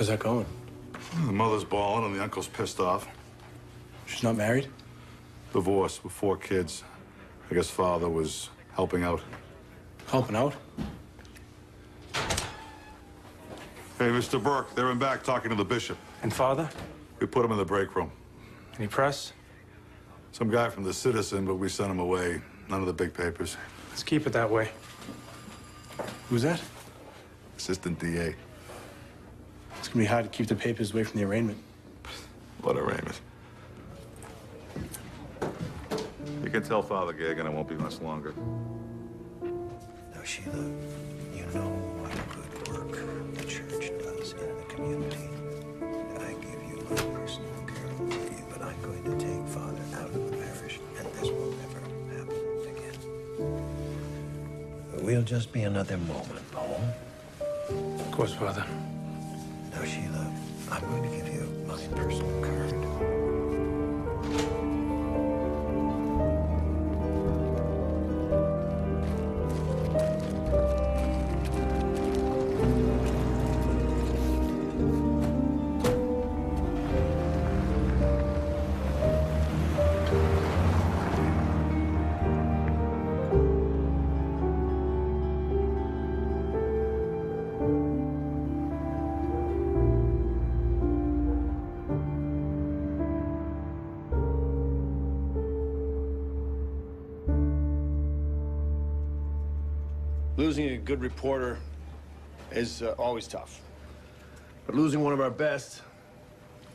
How's that going? The mother's bawling and the uncle's pissed off. She's not married? Divorced with 4 kids. I guess father was helping out. Helping out? Hey, Mr. Burke, they're in back talking to the bishop. And father? We put him in the break room. Any press? Some guy from the Citizen, but we sent him away. None of the big papers. Let's keep it that way. Who's that? Assistant DA. It's gonna be hard to keep the papers away from the arraignment. What arraignment? You can tell Father Gagan it won't be much longer. Now, Sheila, you know what good work the church does in the community. I give you my personal guarantee that I'm going to take Father out of the parish, and this will never happen again. We'll just be another moment, Paul. Of course, Father. Now, Sheila, I'm going to give you my personal card. Losing a good reporter is always tough. But losing one of our best,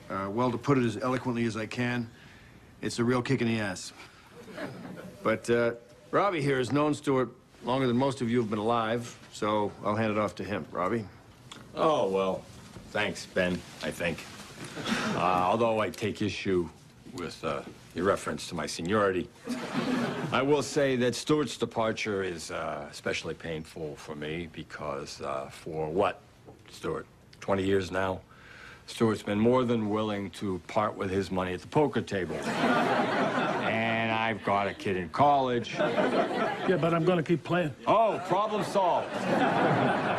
well, to put it as eloquently as I can, it's a real kick in the ass. But Robbie here has known Stuart longer than most of you have been alive, so I'll hand it off to him. Robbie? Oh, well, thanks, Ben, I think. Although I take issue with your reference to my seniority, I will say that Stuart's departure is especially painful for me because for what, Stuart? 20 years now? Stuart's been more than willing to part with his money at the poker table. And I've got a kid in college. Yeah, but I'm gonna keep playing. Oh, problem solved.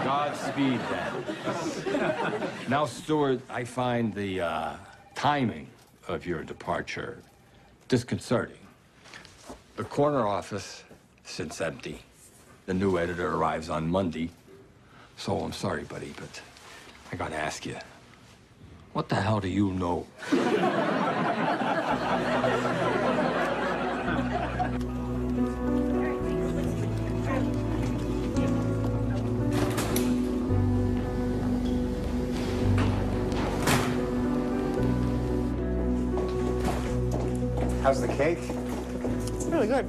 Godspeed, then. Now, Stuart, I find the timing of your departure disconcerting. The corner office sits empty. The new editor arrives on Monday. So I'm sorry, buddy, but I gotta ask you, what the hell do you know? How's the cake? Really good.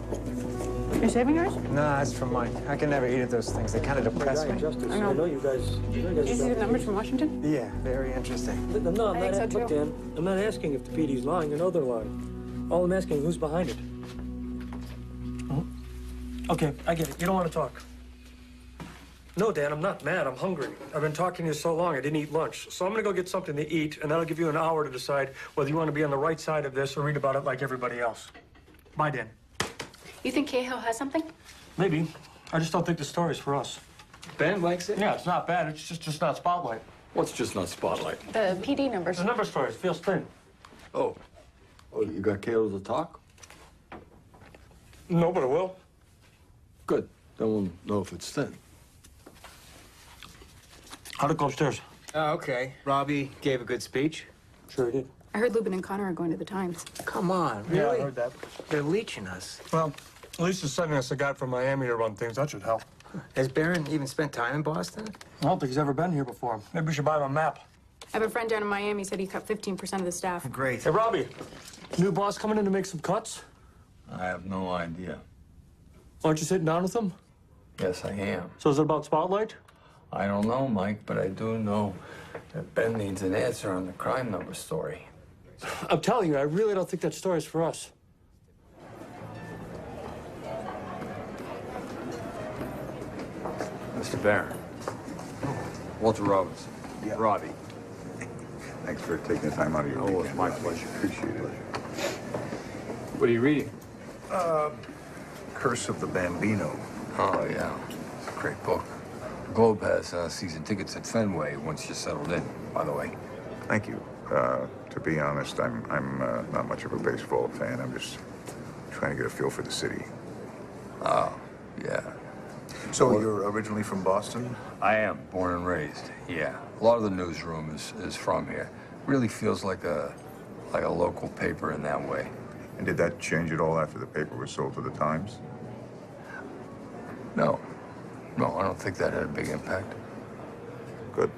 You're saving yours? No, that's from mine. I can never eat at those things. They kind of depress me. I know you guys. Did you see the numbers from Washington? Yeah, very interesting. No, I think so, too. look, Dan, I'm not asking if the PD's lying. I know they're lying. All I'm asking, who's behind it? Okay, I get it. You don't want to talk. No, Dan, I'm not mad. I'm hungry. I've been talking to you so long, I didn't eat lunch. So I'm going to go get something to eat, and that'll give you an hour to decide whether you want to be on the right side of this or read about it like everybody else. Bye, Dan. You think Cahill has something? Maybe. I just don't think the story's for us. Ben likes it? Yeah, it's not bad. It's just not Spotlight. What's just not Spotlight? The PD numbers. The number story feels thin. Oh, you got Cahill to talk? No, but it will. Good. Then we'll know if it's thin. How'd it go upstairs? Oh, okay. Robbie gave a good speech. Sure he did. I heard Lubin and Connor are going to the Times. Come on, really? Yeah, I heard that. They're leeching us. Well, at least they're sending us a guy from Miami to run things. That should help. Has Barron even spent time in Boston? I don't think he's ever been here before. Maybe we should buy him a map. I have a friend down in Miami said he cut 15% of the staff. Great. Hey, Robbie, new boss coming in to make some cuts? I have no idea. Aren't you sitting down with him? Yes, I am. So is it about Spotlight? I don't know, Mike, but I do know that Ben needs an answer on the crime number story. I'm telling you, I really don't think that story's for us. Mr. Barron. Walter Robinson. Yeah. Robbie. Thanks for taking the time out of your Oh, weekend. it's my Robbie. pleasure. Appreciate it. What are you reading? Curse of the Bambino. Oh, yeah. It's a great book. Globe has season tickets at Fenway once you're settled in, by the way. Thank you. To be honest, I'm not much of a baseball fan. I'm just trying to get a feel for the city. Oh, yeah. So you're originally from Boston? I am, born and raised, yeah. A lot of the newsroom is from here. Really feels like a local paper in that way. And did that change at all after the paper was sold to the Times? No, I don't think that had a big impact. Good.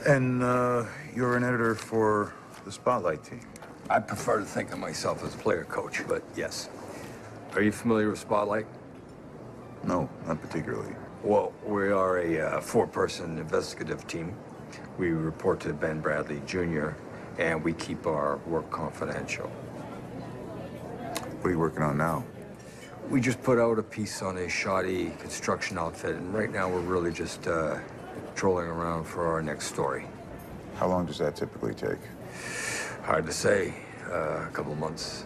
And you're an editor for the Spotlight team? I prefer to think of myself as a player coach, but yes. Are you familiar with Spotlight? No, not particularly. Well, we are a four-person investigative team. We report to Ben Bradley Jr., and we keep our work confidential. What are you working on now? We just put out a piece on a shoddy construction outfit, and right now we're really just trolling around for our next story. How long does that typically take? Hard to say. A couple of months.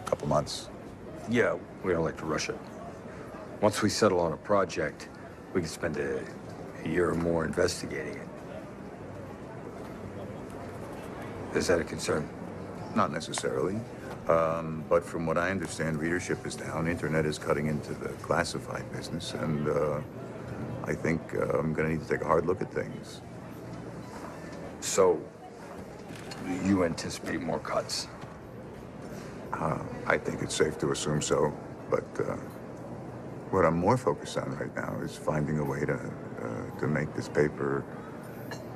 A couple months? Yeah, we don't like to rush it. Once we settle on a project, we can spend a year or more investigating it. Is that a concern? Not necessarily. But from what I understand, readership is down. Internet is cutting into the classified business, and I think I'm going to need to take a hard look at things. So, you anticipate more cuts? I think it's safe to assume so, but what I'm more focused on right now is finding a way to make this paper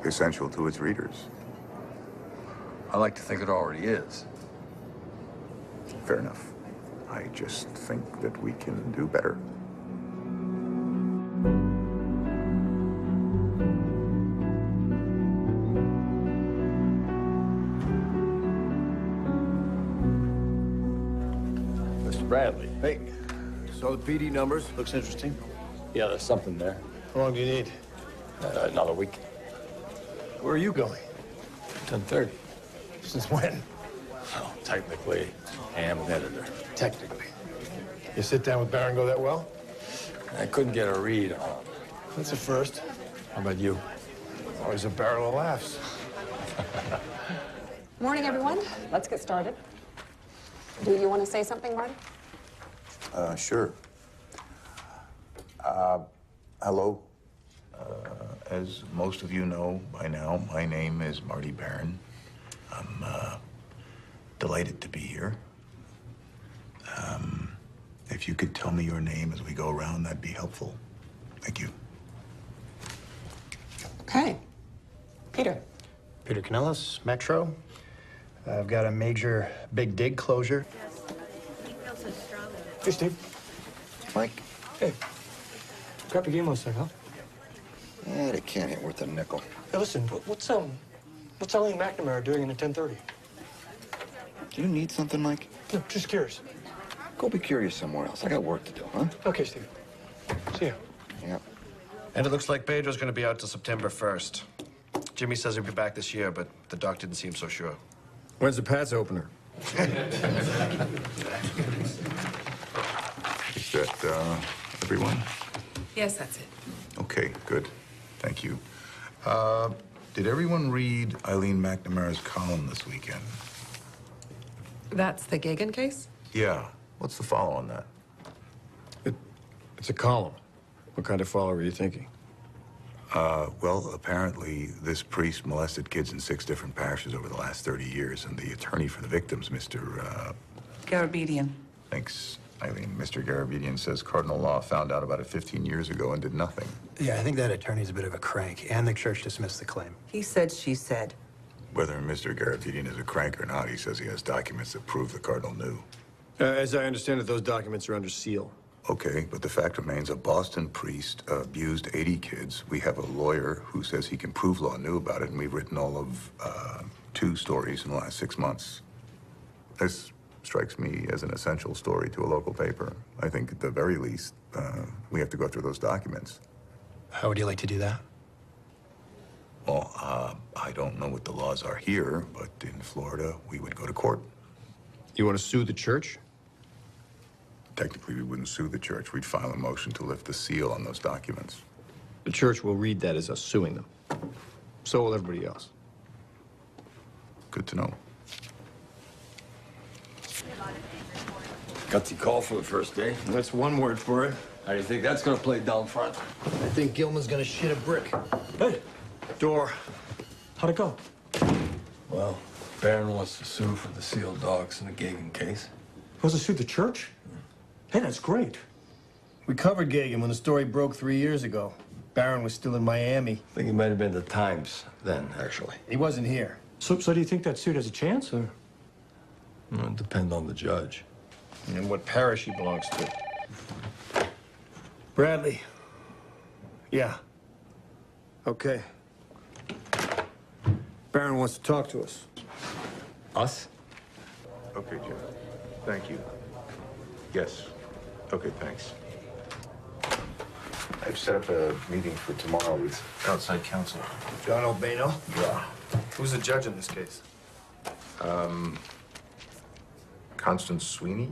essential to its readers. I like to think it already is. Fair enough. I just think that we can do better. Mr. Bradley. Hey, saw the PD numbers. Looks interesting. Yeah, there's something there. How long do you need? Another week. Where are you going? 10:30. Since when? Well, technically, I am an editor. Technically. You sit down with Barron go that well? I couldn't get a read on him. That's a first. How about you? Always a barrel of laughs. Morning, everyone. Let's get started. Do you want to say something, Marty? Sure. Hello. As most of you know by now, my name is Marty Barron. I'm delighted to be here. If you could tell me your name as we go around, that'd be helpful. Thank you. Okay. Peter. Peter Canellis, Metro. I've got a major big dig closure. Hey, Steve. Mike? Hey. Grab your game on a sec, huh? Yeah, it can't hit worth a nickel. Hey, listen, what's Eileen McNamara doing in at 10:30? Do you need something, Mike? No, just curious. Go be curious somewhere else. I got work to do, huh? Okay, Steve. See ya. Yeah. And it looks like Pedro's going to be out till September 1st. Jimmy says he'll be back this year, but the doc didn't seem so sure. When's the Pats opener? Is that everyone? Yes, that's it. Okay, good. Thank you. Did everyone read Eileen McNamara's column this weekend? That's the Gagan case? Yeah. What's the follow on that? It's a column. What kind of follower are you thinking? Well, apparently this priest molested kids in 6 different parishes over the last 30 years, and the attorney for the victims, Mr. Garabedian. Thanks, Eileen. Mr. Garabedian says Cardinal Law found out about it 15 years ago and did nothing. Yeah, I think that attorney's a bit of a crank, and the church dismissed the claim. He said, she said. Whether Mr. Garabedian is a crank or not, he says he has documents that prove the Cardinal knew. As I understand it, those documents are under seal. Okay, but the fact remains a Boston priest abused 80 kids. We have a lawyer who says he can prove Law knew about it, and we've written all of 2 stories in the last 6 months. This strikes me as an essential story to a local paper. I think at the very least, we have to go through those documents. How would you like to do that? Well, I don't know what the laws are here, but in Florida, we would go to court. You want to sue the church? technically we wouldn't sue the church. We'd file a motion to lift the seal on those documents. The church will read that as us suing them. So will everybody else. Good to know. Gutsy call for the first day. That's one word for it. How do you think that's gonna play down front? I think Gilman's gonna shit a brick. Hey, Door. how'd it go? Well, Barron wants to sue for the sealed dogs in the Gagan case. Was it sued the church? Hey, that's great. We covered Gagan when the story broke 3 years ago. Barron was still in Miami. I think it might have been the Times then, actually. He wasn't here. So do you think that suit has a chance, or? Well, it depends on the judge. And what parish he belongs to. Bradley. Yeah. Okay. Barron wants to talk to us. Us? Okay, Jim. Thank you. Yes. Okay, thanks. I've set up a meeting for tomorrow with outside counsel. John Albano? Yeah. Who's the judge in this case? Constance Sweeney?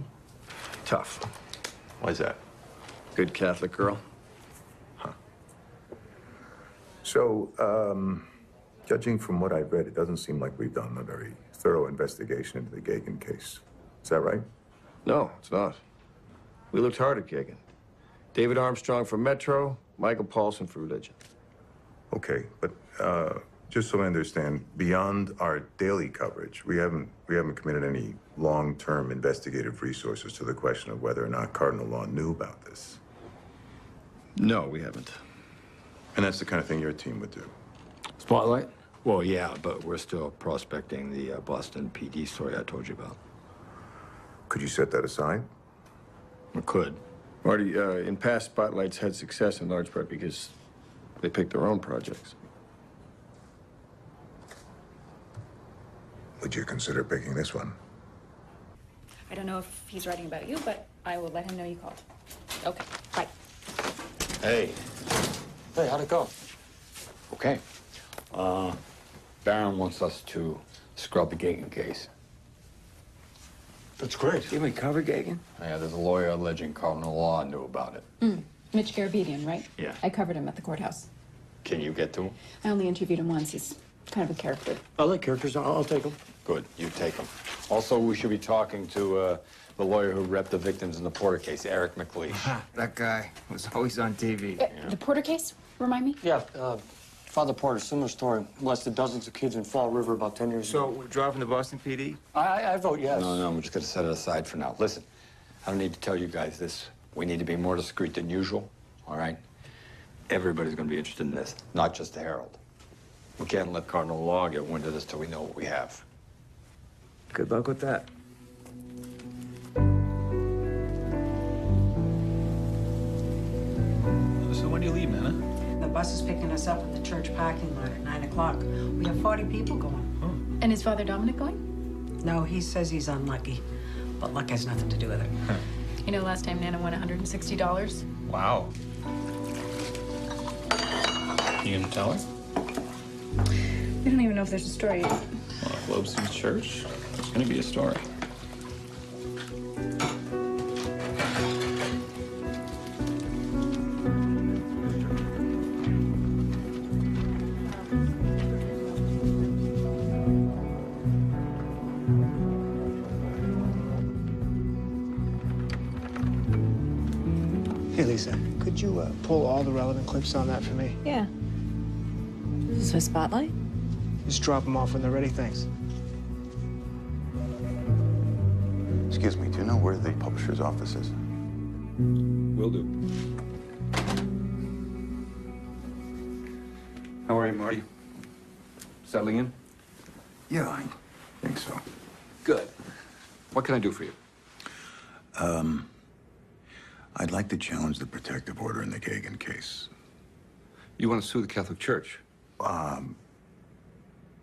Tough. Why's that? Good Catholic girl. So, judging from what I've read, it doesn't seem like we've done a very thorough investigation into the Gagan case. Is that right? No, it's not. We looked hard at Gagan. David Armstrong for Metro, Michael Paulson for Religion. Okay, but just so I understand, beyond our daily coverage, we haven't committed any long-term investigative resources to the question of whether or not Cardinal Law knew about this. No, we haven't. And that's the kind of thing your team would do. Spotlight? Well, yeah, but we're still prospecting the Boston PD story I told you about. Could you set that aside? We could. Marty, in past Spotlights had success in large part because they picked their own projects. Would you consider picking this one? I don't know if he's writing about you, but I will let him know you called. Okay, bye. Hey. Hey, how'd it go? Okay. Barron wants us to scrub the Gagan case. That's great. Didn't we cover Gagan? Yeah, there's a lawyer alleging Cardinal Law knew about it. Mitch Garabedian, right? Yeah. I covered him at the courthouse. Can you get to him? I only interviewed him once. He's kind of a character. I like characters. I'll take them. Good, you take him. Also, we should be talking to the lawyer who repped the victims in the Porter case, Eric McLeish. That guy was always on TV. The Porter case? Remind me? Yeah, Father Porter, similar story. Molested dozens of kids in Fall River about 10 years So ago. we're dropping the Boston PD? I vote yes. No, we're just gonna set it aside for now. Listen, I don't need to tell you guys this. We need to be more discreet than usual, all right? Everybody's gonna be interested in this, not just the Herald. We can't let Cardinal Law get wind of this till we know what we have. Good luck with that. So when do you leave, Nana? The bus is picking us up at the church parking lot at 9 o'clock. We have 40 people going. And is Father Dominic going? No, he says he's unlucky, but luck has nothing to do with it. You know, last time Nana won $160. Wow. You gonna tell her? We don't even know if there's a story. Well, Globe Street Church. There's gonna be a story. Hey, Lisa, could you pull all the relevant clips on that for me? Yeah. Is this a spotlight? Just drop them off when they're ready, thanks. Excuse me, do you know where the publisher's office is? Will do. How are you, Marty? Settling in? Yeah, I think so. Good. What can I do for you? I'd like to challenge the protective order in the Gagan case. You want to sue the Catholic Church?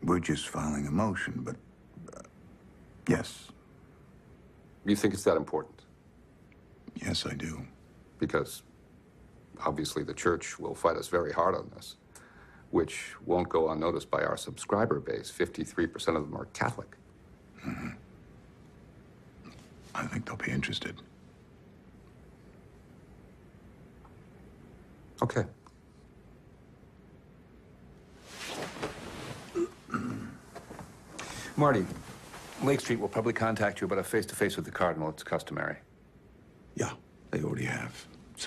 We're just filing a motion, but yes. You think it's that important? Yes, I do. Because obviously the church will fight us very hard on this, which won't go unnoticed by our subscriber base. 53% of them are Catholic. I think they'll be interested. Okay. Marty, Lake Street will probably contact you about a face-to-face with the Cardinal. It's customary. Yeah, they already have. It's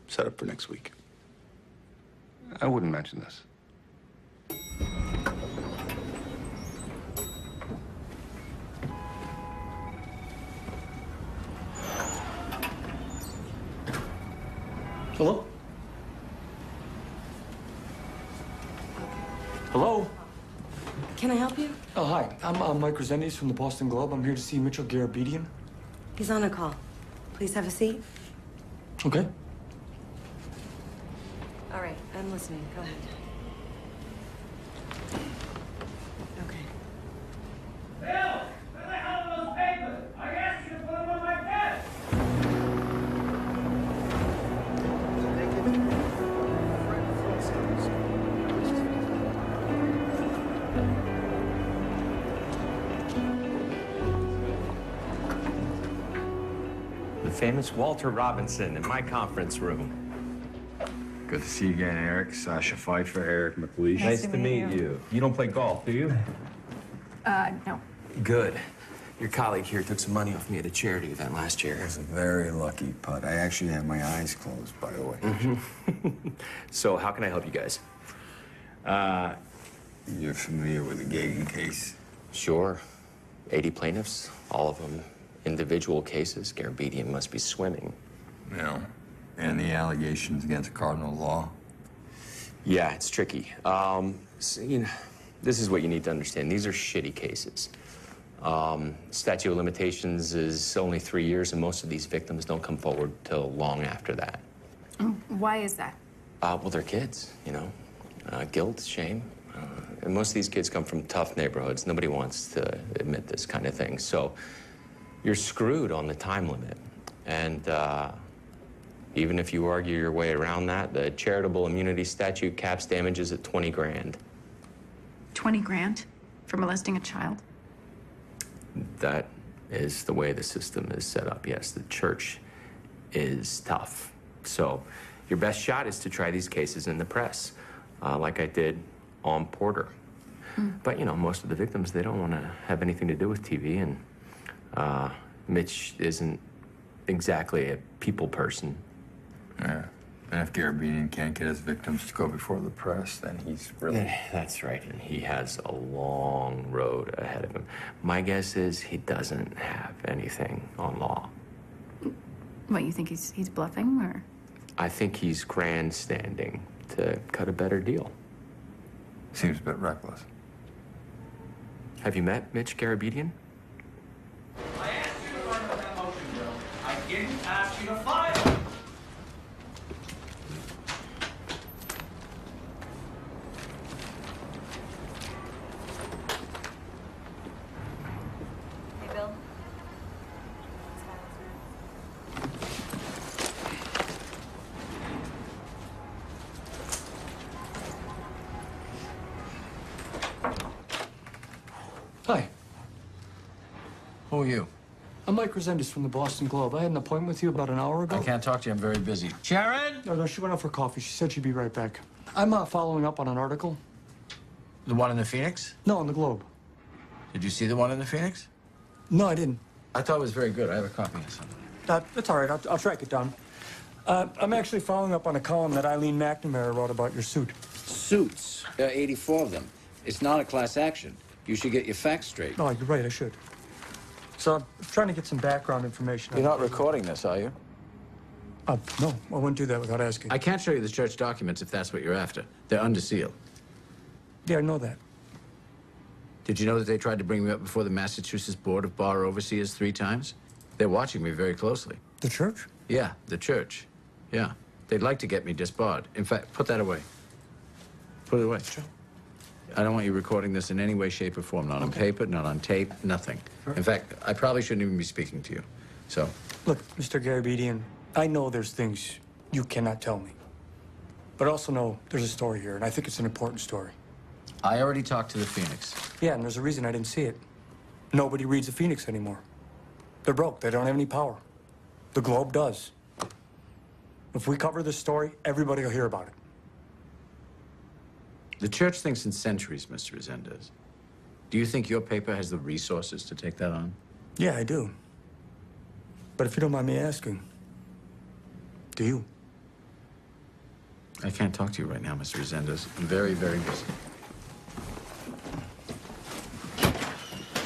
set up for next week. I wouldn't mention this. Hello? Hello? Can I help you? Oh, hi. I'm Mike Resendiz from the Boston Globe. I'm here to see Mitchell Garabedian. He's on a call. Please have a seat. Okay. All right, I'm listening. Go ahead. Okay. Bill, where the hell are those papers? I asked you to put them on my desk. The famous Walter Robinson in my conference room. Good to see you again, Eric. Sasha Pfeiffer, Eric McLeish. Nice to meet you. You don't play golf, do you? No. Good. Your colleague here took some money off me at a charity event last year. It was a very lucky putt. I actually had my eyes closed, by the way. So how can I help you guys? You're familiar with the Gagan case? Sure. 80 plaintiffs, all of them individual cases. Garabedian must be swimming. No. And the allegations against Cardinal Law? Yeah, it's tricky. This is what you need to understand. These are shitty cases. Statute of limitations is only 3 years, and most of these victims don't come forward till long after that. Why is that? Well, they're kids, guilt, shame. And most of these kids come from tough neighborhoods. Nobody wants to admit this kind of thing. So you're screwed on the time limit. And even if you argue your way around that, the charitable immunity statute caps damages at 20 grand. 20 grand for molesting a child? That is the way the system is set up, yes. The church is tough. So your best shot is to try these cases in the press, like I did on Porter. But, most of the victims, they don't want to have anything to do with TV, and Mitch isn't exactly a people person. Yeah. And if Garabedian can't get his victims to go before the press, then he's really... That's right, and he has a long road ahead of him. My guess is he doesn't have anything on law. What, you think he's bluffing, or? I think he's grandstanding to cut a better deal. Seems a bit reckless. Have you met Mitch Garabedian? I asked you to run with that motion, Bill. I didn't ask you to file. Hey, Bill. Hi. Who are you? I'm Mike Resendiz from the Boston Globe. I had an appointment with you about an hour ago. I can't talk to you. I'm very busy. Sharon? No, she went out for coffee. She said she'd be right back. I'm following up on an article. The one in the Phoenix? No, on the Globe. Did you see the one in the Phoenix? No, I didn't. I thought it was very good. I have a copy of something. That's all right. I'll track it down. I'm actually following up on a column that Eileen McNamara wrote about your suit. Suits. There are 84 of them. It's not a class action. You should get your facts straight. No, you're right. I should. So I'm trying to get some background information. You're not recording this, are you? No, I wouldn't do that without asking. I can't show you the church documents if that's what you're after. They're under seal. Yeah, I know that. Did you know that they tried to bring me up before the Massachusetts Board of Bar Overseers 3 times? They're watching me very closely. The church? Yeah, the church. Yeah. They'd like to get me disbarred. In fact, put that away. Put it away. Sure. I don't want you recording this in any way, shape, or form. Not on paper, not on tape, nothing. Sure. In fact, I probably shouldn't even be speaking to you. So, Look, Mr. Garabedian, I know there's things you cannot tell me. But I also know there's a story here, and I think it's an important story. I already talked to the Phoenix. Yeah, and there's a reason I didn't see it. Nobody reads the Phoenix anymore. They're broke. They don't have any power. The Globe does. If we cover this story, everybody will hear about it. The church thinks in centuries, Mr. Resendez. Do you think your paper has the resources to take that on? Yeah, I do. But if you don't mind me asking, do you? I can't talk to you right now, Mr. Resendez. I'm very, very busy.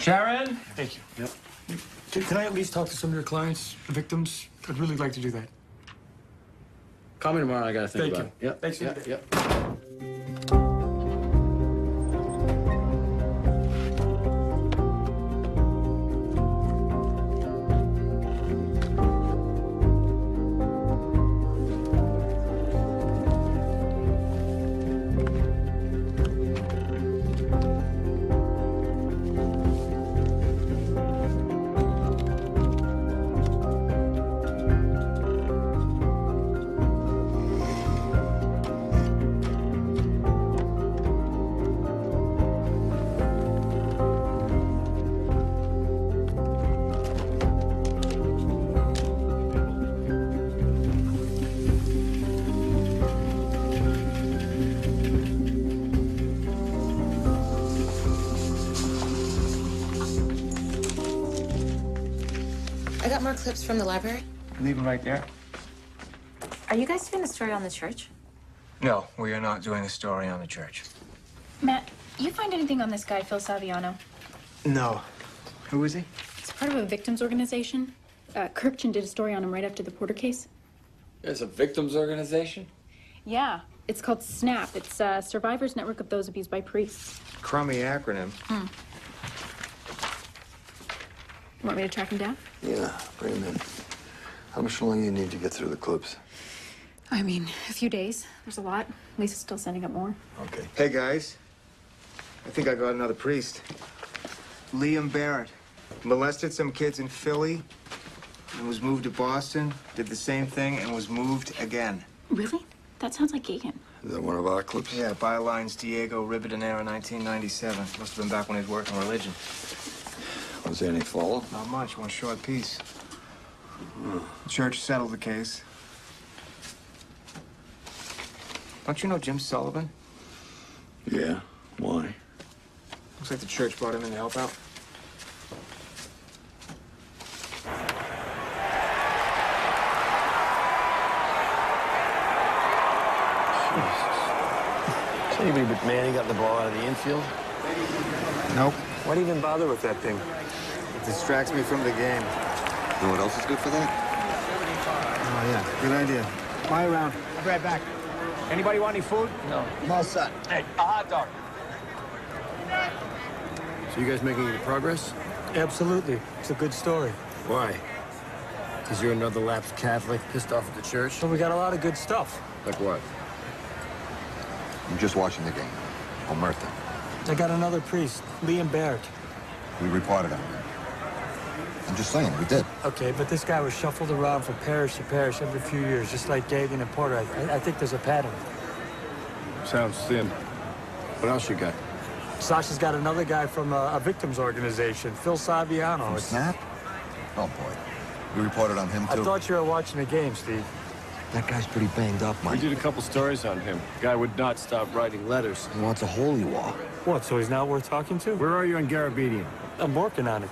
Sharon? Thank you. Yep. Can I at least talk to some of your clients, the victims? I'd really like to do that. Call me tomorrow. I gotta think about it. Thank you. Thanks for the day. I got more clips from the library. Leave them right there. Are you guys doing a story on the church? No, we are not doing a story on the church. Matt, you find anything on this guy, Phil Saviano? No. Who is he? It's part of a victims organization. Kirkchin did a story on him right after the Porter case. There's a victims organization? Yeah, it's called SNAP. It's Survivors Network of Those Abused by Priests. Crummy acronym. Want me to track him down? Yeah, bring him in. How much longer you need to get through the clips? I mean, a few days. There's a lot. Lisa's still sending up more. Okay. Hey, guys. I think I got another priest. Liam Barrett. Molested some kids in Philly and was moved to Boston, did the same thing, and was moved again. Really? That sounds like Gagan. Is that one of our clips? Yeah, bylines Diego Ribadenera, 1997. Must have been back when he was working religion. Was there any follow? Not much, one short piece. The church settled the case. Don't you know Jim Sullivan? Yeah. Why? Looks like the church brought him in to help out. So anybody but Manny got the ball out of the infield? Nope. Why do you even bother with that thing? It distracts me from the game. You know what else is good for that? Oh, yeah. Good idea. Fly around. I'll be right back. Anybody want any food? No. I'm all set. Hey, a hot dog. So you guys making any progress? Absolutely. It's a good story. Why? Because you're another lapsed Catholic pissed off at the church? So we got a lot of good stuff. Like what? I'm just watching the game. Omerta. I got another priest, Liam Barrett. We reported on him. I'm just saying, we did. Okay, but this guy was shuffled around from parish to parish every few years, just like Gagan and Porter. I think there's a pattern. Sounds thin. What else you got? Sasha's got another guy from a victims organization, Phil Saviano. From Snap? Oh, boy. We reported on him, too? I thought you were watching the game, Steve. That guy's pretty banged up, Mike. We did a couple stories on him. Guy would not stop writing letters. He wants a holy war. What, so he's not worth talking to? Where are you on Garabedian? I'm working on it.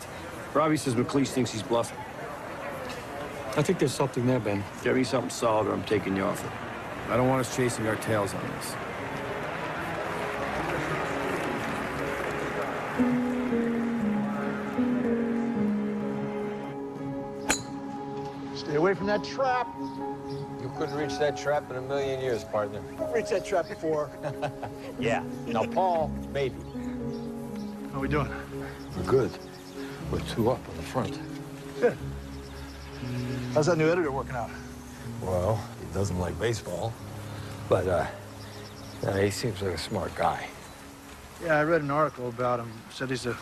Robbie says McLeish thinks he's bluffing. I think there's something there, Ben. Get me something solid or I'm taking you off it. I don't want us chasing our tails on this. Stay away from that trap. You couldn't reach that trap in a million years, partner. I've reached that trap before. Yeah. Now, Paul, maybe. How we doing? We're good. We're 2 up on the front. Good. How's that new editor working out? Well, he doesn't like baseball, but he seems like a smart guy. Yeah, I read an article about him. Said he's the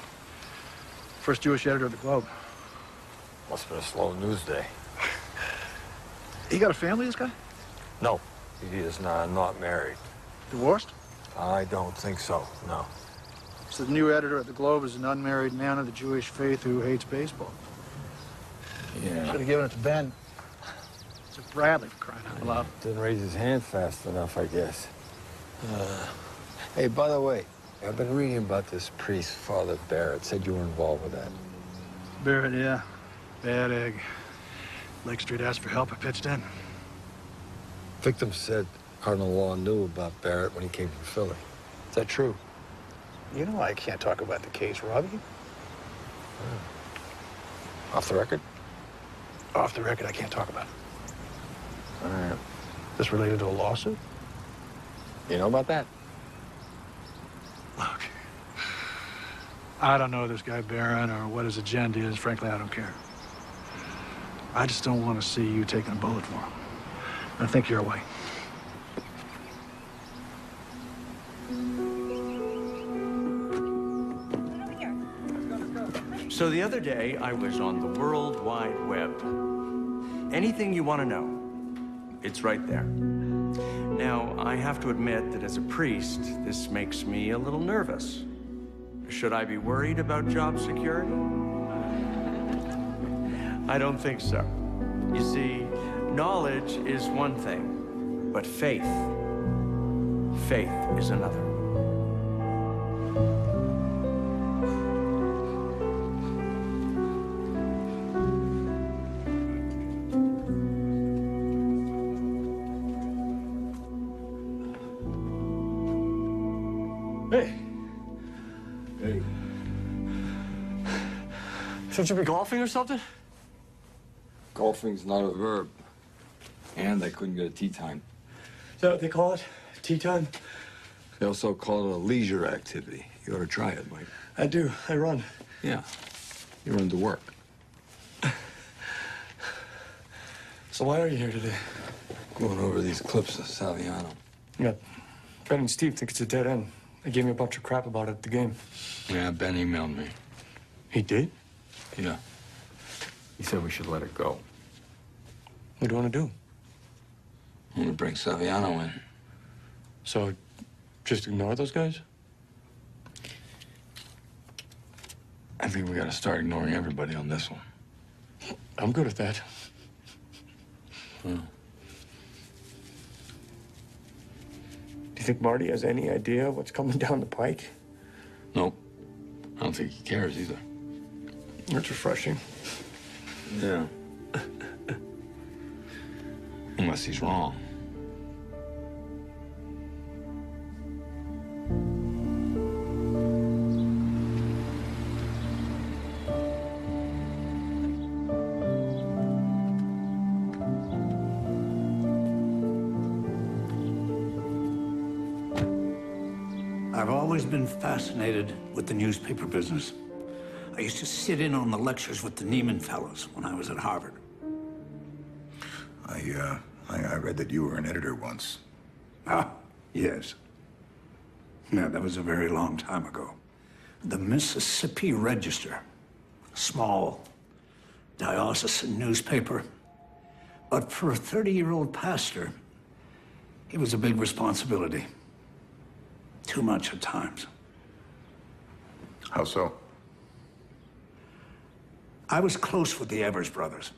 first Jewish editor of the Globe. Must have been a slow news day. He got a family, this guy? No, he is not married. Divorced? I don't think so, no. So the new editor of the Globe is an unmarried man of the Jewish faith who hates baseball. Yeah. Should have given it to Ben. It's a Bradley, for crying out loud. Didn't raise his hand fast enough, I guess. Hey, by the way, I've been reading about this priest, Father Barrett. Said you were involved with that. Barrett, yeah. Bad egg. Lake Street asked for help. I pitched in. Victim said Cardinal Law knew about Barrett when he came from Philly. Is that true? You know I can't talk about the case, Robbie. Off the record? Off the record, I can't talk about it. All right. This related to a lawsuit? You know about that? Look, I don't know this guy Barron or what his agenda is. Frankly, I don't care. I just don't want to see you taking a bullet for him. I think you're away. So the other day, I was on the World Wide Web. Anything you want to know, it's right there. Now, I have to admit that as a priest, this makes me a little nervous. Should I be worried about job security? I don't think so. You see, knowledge is one thing, but faith is another. Hey. Hey. Shouldn't you be golfing or something? Golfing's not a verb. And they couldn't get a tee time. Is that what they call it? Tea time? They also call it a leisure activity. You ought to try it, Mike. I do. I run. Yeah. You run to work. So why are you here today? Going over these clips of Saviano. Yeah. Ben and Steve think it's a dead end. They gave me a bunch of crap about it at the game. Yeah, Ben emailed me. He did? Yeah. He said we should let it go. What do you want to do? I want to bring Saviano in. So, just ignore those guys? I think we got to start ignoring everybody on this one. I'm good at that. Hmm. Do you think Marty has any idea what's coming down the pike? Nope. I don't think he cares either. That's refreshing. Yeah. Unless he's wrong. I've always been fascinated with the newspaper business. I used to sit in on the lectures with the Neiman fellows when I was at Harvard. I read that you were an editor once. Ah, yes. Yeah, that was a very long time ago. The Mississippi Register, a small diocesan newspaper. But for a 30-year-old pastor, it was a big responsibility. Too much at times. How so? I was close with the Evers brothers.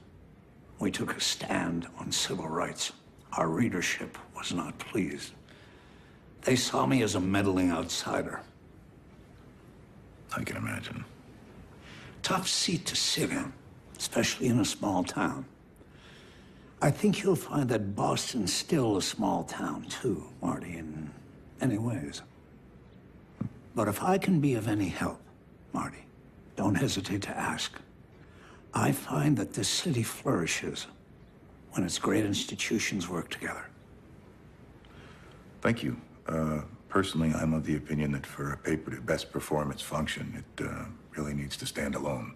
We took a stand on civil rights. Our readership was not pleased. They saw me as a meddling outsider. I can imagine. Tough seat to sit in, especially in a small town. I think you'll find that Boston's still a small town, too, Marty, in many ways. But if I can be of any help, Marty, don't hesitate to ask. I find that this city flourishes when its great institutions work together. Thank you. Personally, I'm of the opinion that for a paper to best perform its function, it really needs to stand alone.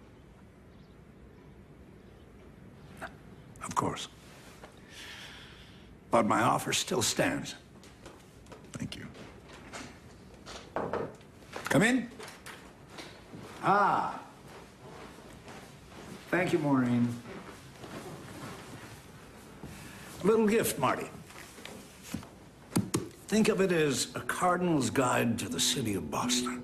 Of course. But my offer still stands. Thank you. Come in. Ah. Thank you, Maureen. A little gift, Marty. Think of it as a cardinal's guide to the city of Boston.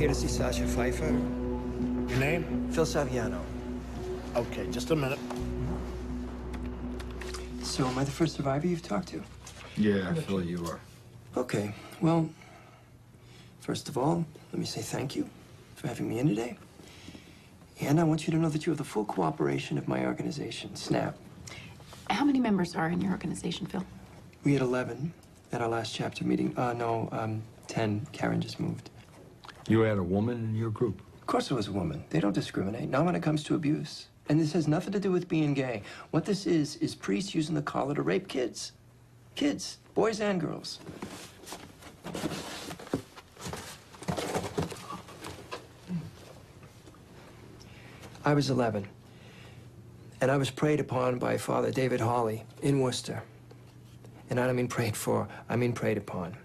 here to see Sasha Pfeiffer. Your name? Phil Saviano. Okay, just a minute. So, am I the first survivor you've talked to? Yeah, Phil, you are. Okay, well, first of all, let me say thank you for having me in today. And I want you to know that you have the full cooperation of my organization, SNAP. How many members are in your organization, Phil? We had 11 at our last chapter meeting. 10. Karen just moved. You had a woman in your group? Of course it was a woman. They don't discriminate, not when it comes to abuse. And this has nothing to do with being gay. What this is priests using the collar to rape kids. Kids, boys and girls. I was 11, and I was preyed upon by Father David Hawley in Worcester. And I don't mean prayed for, I mean preyed upon.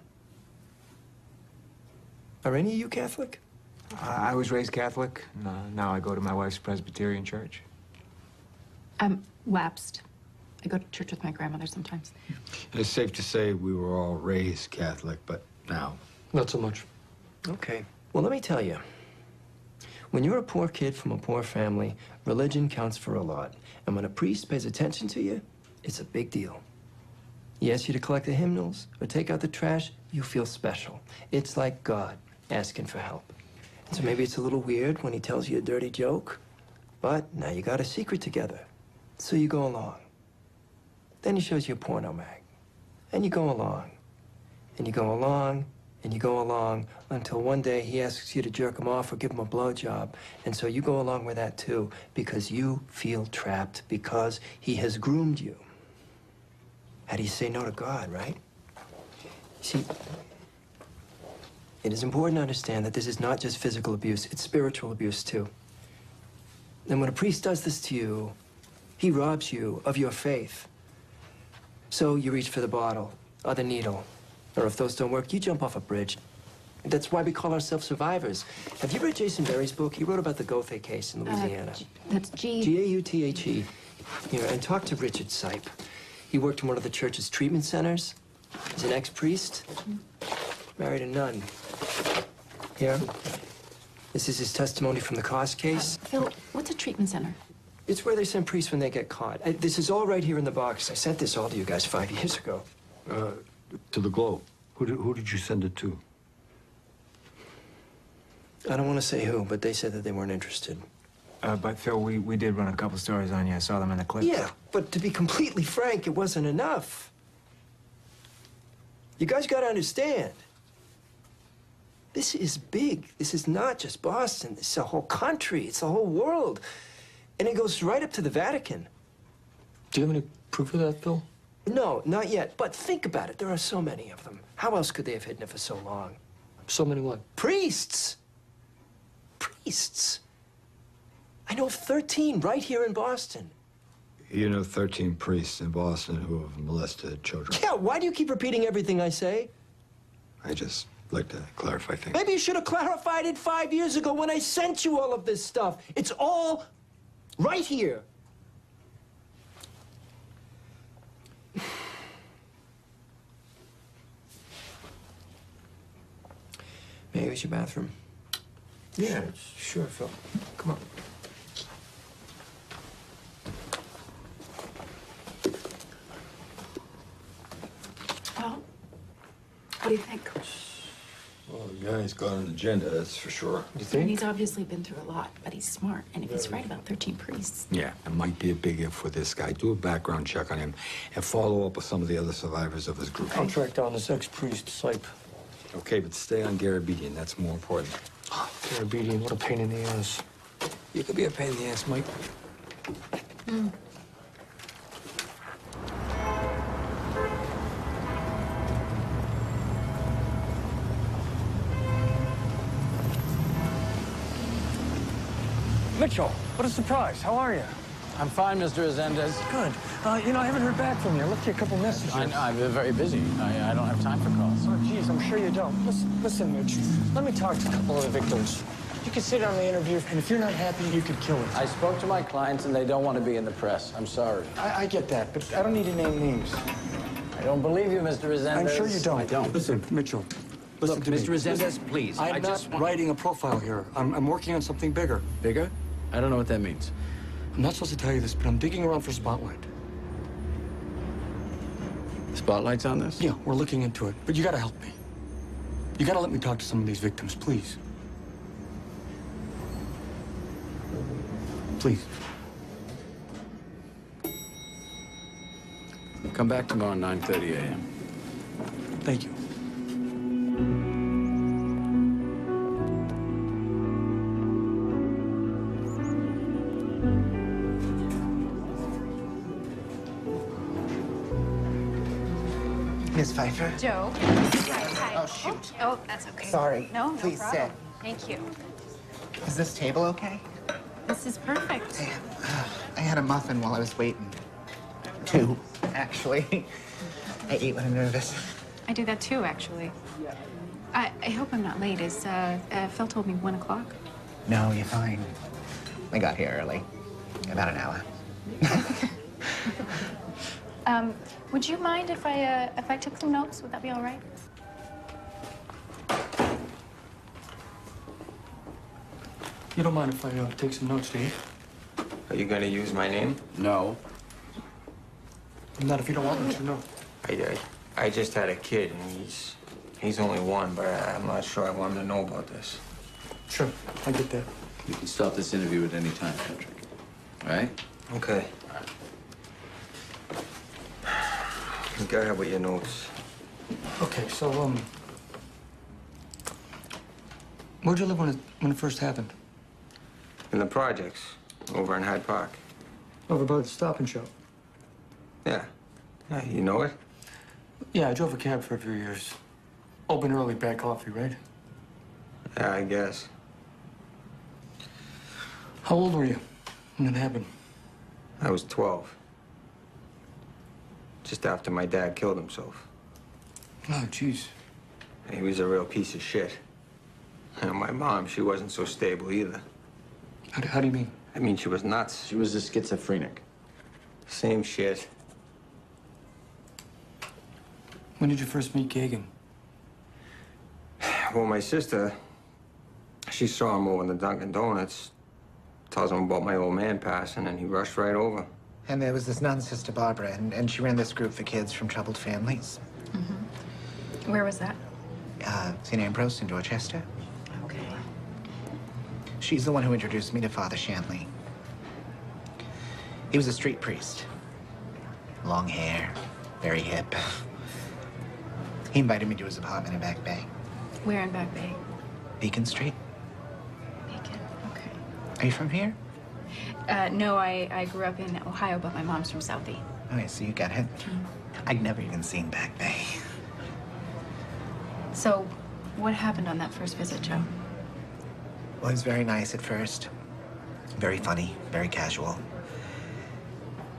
Are any of you Catholic? I was raised Catholic. Now I go to my wife's Presbyterian church. I'm lapsed. I go to church with my grandmother sometimes. It's safe to say we were all raised Catholic, but now. Not so much. Okay. Well, let me tell you. When you're a poor kid from a poor family, religion counts for a lot. And when a priest pays attention to you, it's a big deal. He asks you to collect the hymnals or take out the trash, you feel special. It's like God asking for help. And so maybe it's a little weird when he tells you a dirty joke, but now you got a secret together. So you go along. Then he shows you a porno mag. And you go along. And you go along. And you go along until one day he asks you to jerk him off or give him a blowjob. And so you go along with that too, because you feel trapped, because he has groomed you. How do you say no to God, right? See, it is important to understand that this is not just physical abuse, it's spiritual abuse too. And when a priest does this to you, he robs you of your faith. So you reach for the bottle or the needle. Or if those don't work, you jump off a bridge. That's why we call ourselves survivors. Have you read Jason Berry's book? He wrote about the Gothe case in Louisiana. That's G. G-A-U-T-H-E. Here, and talk to Richard Sipe. He worked in one of the church's treatment centers. He's an ex-priest. Married a nun. Here. This is his testimony from the Cost case. Phil, what's a treatment center? It's where they send priests when they get caught. This is all right here in the box. I sent this all to you guys 5 years ago. To the Globe. Who did you send it to? I don't want to say who, but they said that they weren't interested. But Phil, we did run a couple stories on you. I saw them in the clips. Yeah, but to be completely frank, it wasn't enough. You guys got to understand. This is big. This is not just Boston. This is a whole country. It's the whole world. And it goes right up to the Vatican. Do you have any proof of that, Phil? No, not yet. But think about it. There are so many of them. How else could they have hidden it for so long? So many what? Priests. Priests. I know of 13 right here in Boston. You know 13 priests in Boston who have molested children. Yeah, why do you keep repeating everything I say? I just like to clarify things. Maybe you should have clarified it 5 years ago when I sent you all of this stuff. It's all right here. May I use your bathroom? Yeah, sure, Phil. Come on. Well, what do you think? Well, the guy's got an agenda, that's for sure. You And he's obviously been through a lot, but he's smart. And if he's right about 13 priests. Yeah, it might be a big if for this guy. Do a background check on him and follow up with some of the other survivors of his group. I'll track down this ex-priest, Sipe. Okay, but stay on Garabedian. That's more important. Garabedian, what a pain in the ass. You could be a pain in the ass, Mike. Mitchell, what a surprise. How are you? I'm fine, Mr. Azendez. Good. I haven't heard back from you. I left you a couple messages. I know, I've been very busy. I don't have time for calls. Oh, geez, I'm sure you don't. Listen, Mitch. Let me talk to a couple of the victims. You can sit on the interview, and if you're not happy, you could kill it. I spoke to my clients, and they don't want to be in the press. I'm sorry. I get that, but I don't need to name names. I don't believe you, Mr. Azendez. I'm sure you don't. I don't. Listen, Mitchell, Listen Look, to me. Mr. Resendez, please. I'm not writing a profile here. I'm working on something bigger. Bigger? I don't know what that means. I'm not supposed to tell you this, but I'm digging around for Spotlight. Spotlight's on this? Yeah, we're looking into it. But you gotta help me. You gotta let me talk to some of these victims, please. Please. Come back tomorrow at 9:30 a.m. Thank you. Miss Pfeiffer? Joe. Hi. Oh, shoot. Oh, that's okay. Sorry. No, no Please problem. sit. Thank you. Is this table okay? This is perfect. I had a muffin while I was waiting. Two, actually. I eat when I'm nervous. I do that too, actually. I hope I'm not late. Phil told me 1 o'clock. No, you're fine. I got here early. About an hour. Would you mind if I took some notes? Would that be all right? You don't mind if I take some notes, do you? Are you gonna use my name? No. Not if you don't want me to, no. I just had a kid, and he's only one, but I'm not sure I want him to know about this. Sure, I get that. You can stop this interview at any time, Patrick. All right? Okay. Go ahead with your notes. Okay, so, where'd you live when it first happened? In the projects, over in Hyde Park. Over by the Stop and Shop. Yeah. Yeah, you know it? Yeah, I drove a cab for a few years. Open early, bad coffee, right? Yeah, I guess. How old were you when it happened? I was 12. Just after my dad killed himself. Oh, jeez. He was a real piece of shit. And my mom, she wasn't so stable either. How do you mean? I mean, she was nuts. She was a schizophrenic. Same shit. When did you first meet Kagan? Well, my sister, she saw him over in the Dunkin' Donuts. Tells him about my old man passing, and he rushed right over. And there was this nun, Sister Barbara, and she ran this group for kids from troubled families. Mm-hmm. Where was that? St. Ambrose in Dorchester. Okay. She's the one who introduced me to Father Shanley. He was a street priest. Long hair, very hip. He invited me to his apartment in Back Bay. Where in Back Bay? Beacon Street. Beacon, okay. Are you from here? No, I grew up in Ohio, but my mom's from Southie. Okay, so you get it. I'd never even seen Back Bay. So, what happened on that first visit, Joe? Well, he was very nice at first. Very funny, very casual.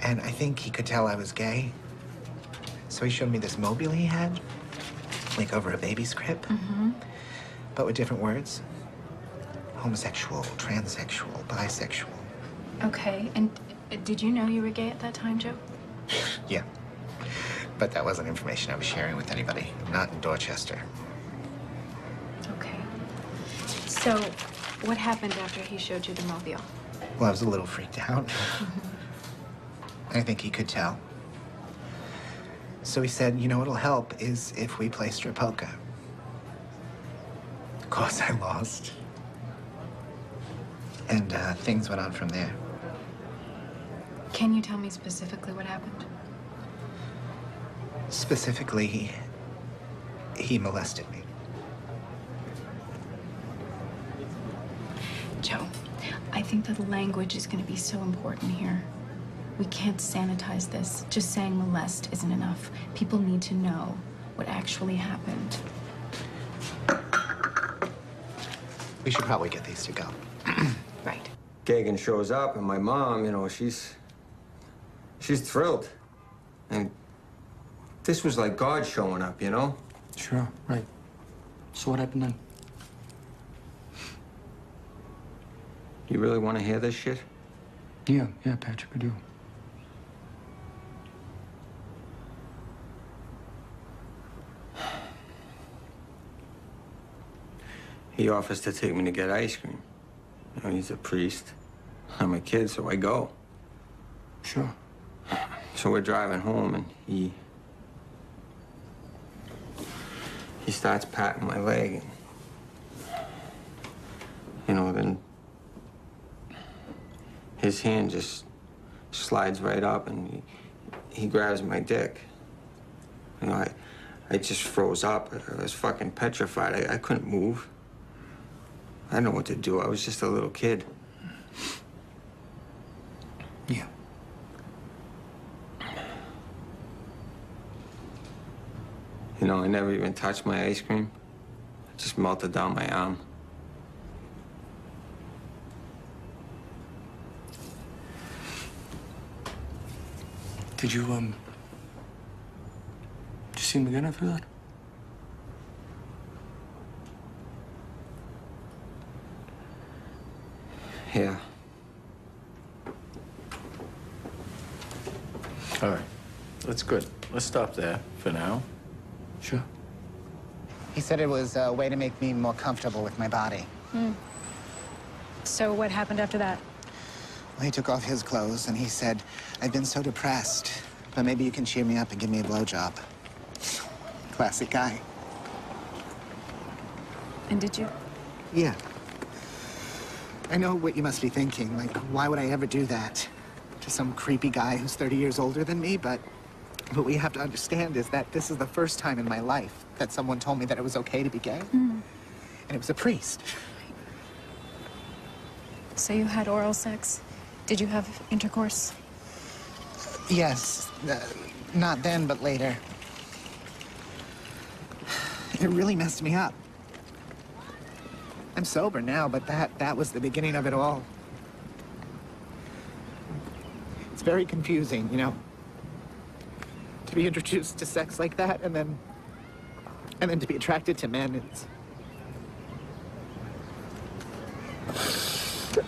And I think he could tell I was gay. So he showed me this mobile he had, like over a baby's crib, but with different words. Homosexual, transsexual, bisexual. Okay, and did you know you were gay at that time, Joe? Yeah. But that wasn't information I was sharing with anybody, not in Dorchester. Okay. So, what happened after he showed you the mobile? Well, I was a little freaked out. I think he could tell. So he said, you know what'll help is if we play strip poker. Of course, I lost. And things went on from there. Can you tell me specifically what happened? Specifically, he molested me. Joe, I think that the language is going to be so important here. We can't sanitize this. Just saying molest isn't enough. People need to know what actually happened. We should probably get these to go. Right. Kagan shows up, and my mom, you know, she's thrilled. And this was like God showing up, you know? Sure, right. So what happened then? You really want to hear this shit? Yeah, Patrick, I do. he offers to take me to get ice cream. You know, he's a priest. I'm a kid, so I go. Sure. So we're driving home, and he starts patting my leg, and, you know, then his hand just slides right up, and he grabs my dick. You know, I just froze up. I was fucking petrified. I couldn't move. I didn't know what to do. I was just a little kid. Yeah. You know, I never even touched my ice cream. It just melted down my arm. Did you see him again after that? Yeah. All right. That's good. Let's stop there for now. Sure. He said it was a way to make me more comfortable with my body. So what happened after that? Well, he took off his clothes and he said, I've been so depressed, but maybe you can cheer me up and give me a blowjob. Classic guy. And did you? Yeah. I know what you must be thinking. Like, why would I ever do that to some creepy guy who's 30 years older than me? But what we have to understand is that this is the first time in my life that someone told me that it was okay to be gay. And it was a priest. So you had oral sex? Did you have intercourse? Yes. Not then, but later. It really messed me up. I'm sober now, but that was the beginning of it all. It's very confusing, you know? To be introduced to sex like that, and then to be attracted to men,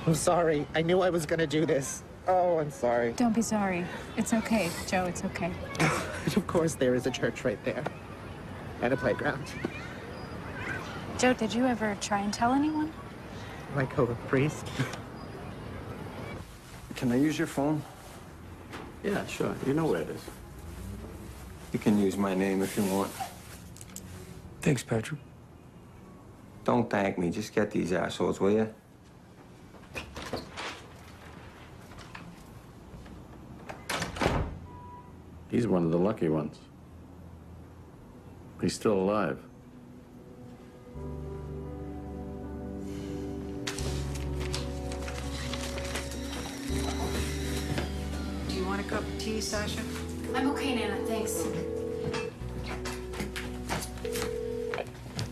I'm sorry. I knew I was gonna do this. Oh, I'm sorry. Don't be sorry. It's okay, Joe, it's okay. Of course, there is a church right there. And a playground. Joe, did you ever try and tell anyone? Like a priest? Can I use your phone? Yeah, sure. You know where it is. You can use my name if you want. Thanks, Patrick. Don't thank me. Just get these assholes, will you? He's one of the lucky ones. He's still alive. Do you want a cup of tea, Sasha? I'm okay, Nana, thanks.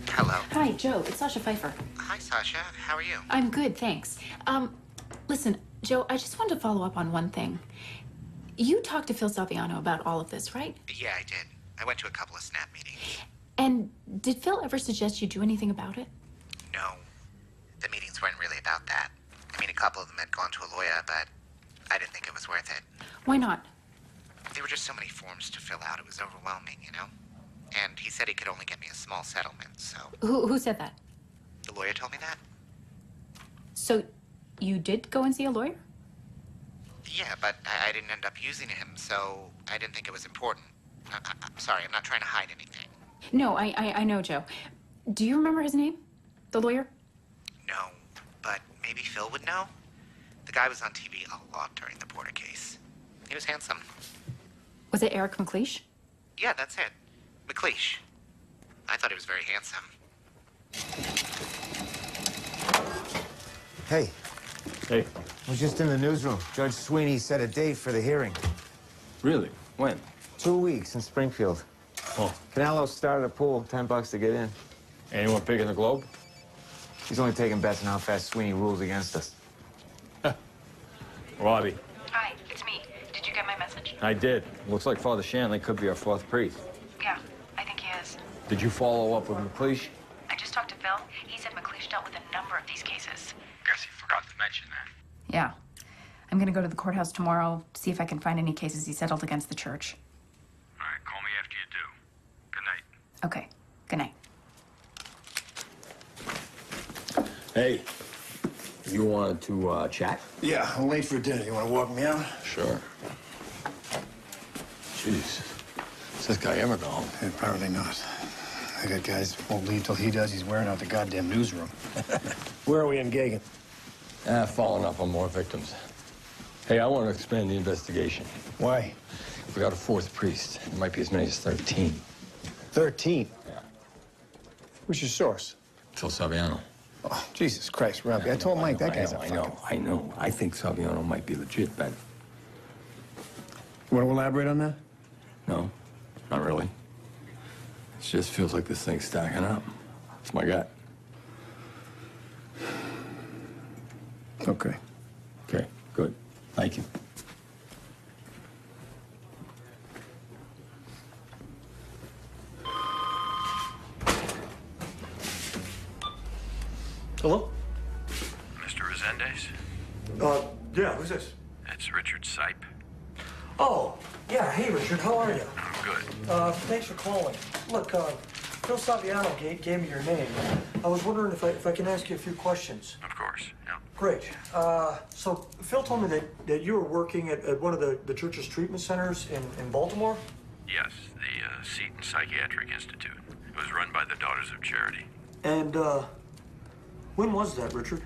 Hello. Hi, Joe. It's Sasha Pfeiffer. Hi, Sasha. How are you? I'm good, thanks. Listen, Joe, I just wanted to follow up on one thing. You talked to Phil Salviano about all of this, right? Yeah, I did. I went to a couple of snap meetings. And did Phil ever suggest you do anything about it? No. The meetings weren't really about that. I mean, a couple of them had gone to a lawyer, but I didn't think it was worth it. Why not? There were just so many forms to fill out. It was overwhelming, you know? And he said he could only get me a small settlement, so... Who said that? The lawyer told me that? So you did go and see a lawyer? Yeah, but I didn't end up using him, so I didn't think it was important. I'm sorry, I'm not trying to hide anything. No, I know, Joe. Do you remember his name? The lawyer? No, but maybe Phil would know? The guy was on TV a lot during the Porter case. He was handsome. Was it Eric McLeish? Yeah, that's it. McLeish. I thought he was very handsome. Hey. Hey. I was just in the newsroom. Judge Sweeney set a date for the hearing. Really? When? 2 weeks in Springfield. Oh. Canelo started a pool, $10 to get in. Anyone big in the globe? He's only taking bets on how fast Sweeney rules against us. Robbie. Hi, it's me. Did you get my message? I did. Looks like Father Shanley could be our fourth priest. Yeah, I think he is. Did you follow up with McLeish? I just talked to Phil. He said McLeish dealt with a number of these cases. Guess he forgot to mention that. Yeah. I'm gonna go to the courthouse tomorrow, see if I can find any cases he settled against the church. All right, call me after you do. Good night. Okay. Good night. Hey, you wanted to chat? Yeah, I'm late for dinner. You want to walk me out? Sure. Jeez. Has this guy ever go home? Apparently not. I got guys won't leave till he does. He's wearing out the goddamn newsroom. Where are we in Gagan? Following up on more victims. Hey, I want to expand the investigation. Why? We got a fourth priest. There might be as many as 13. 13? Yeah. Who's your source? Phil Saviano. Oh, Jesus Christ, Robbie. I told Mike that guy's a fucking... I know. I think Saviano might be legit, Ben. You want to elaborate on that? No, not really. It just feels like this thing's stacking up. That's my gut. Okay. Okay, good. Thank you. Hello? Mr. Resendez? Yeah, who's this? It's Richard Sipe. Oh, yeah, hey, Richard, how are you? I'm good. Thanks for calling. Look, Phil Saviano gave me your name. I was wondering if I can ask you a few questions. Of course, yeah. Great. So Phil told me that you were working at one of the church's treatment centers in Baltimore? Yes, the Seton Psychiatric Institute. It was run by the Daughters of Charity. And, when was that, Richard?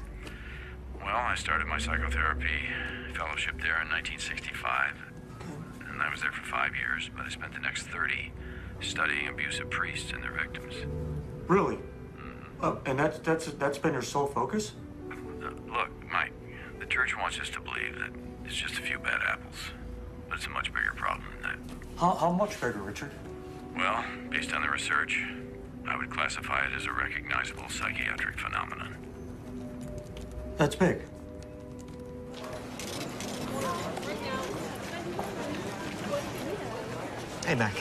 Well, I started my psychotherapy fellowship there in 1965. And I was there for 5 years, but I spent the next 30 studying abusive priests and their victims. Really? And that's been your sole focus? Look, Mike, the church wants us to believe that it's just a few bad apples, but it's a much bigger problem than that. How much bigger, Richard? Well, based on the research, I would classify it as a recognizable psychiatric phenomenon. That's big. Hey, Mac.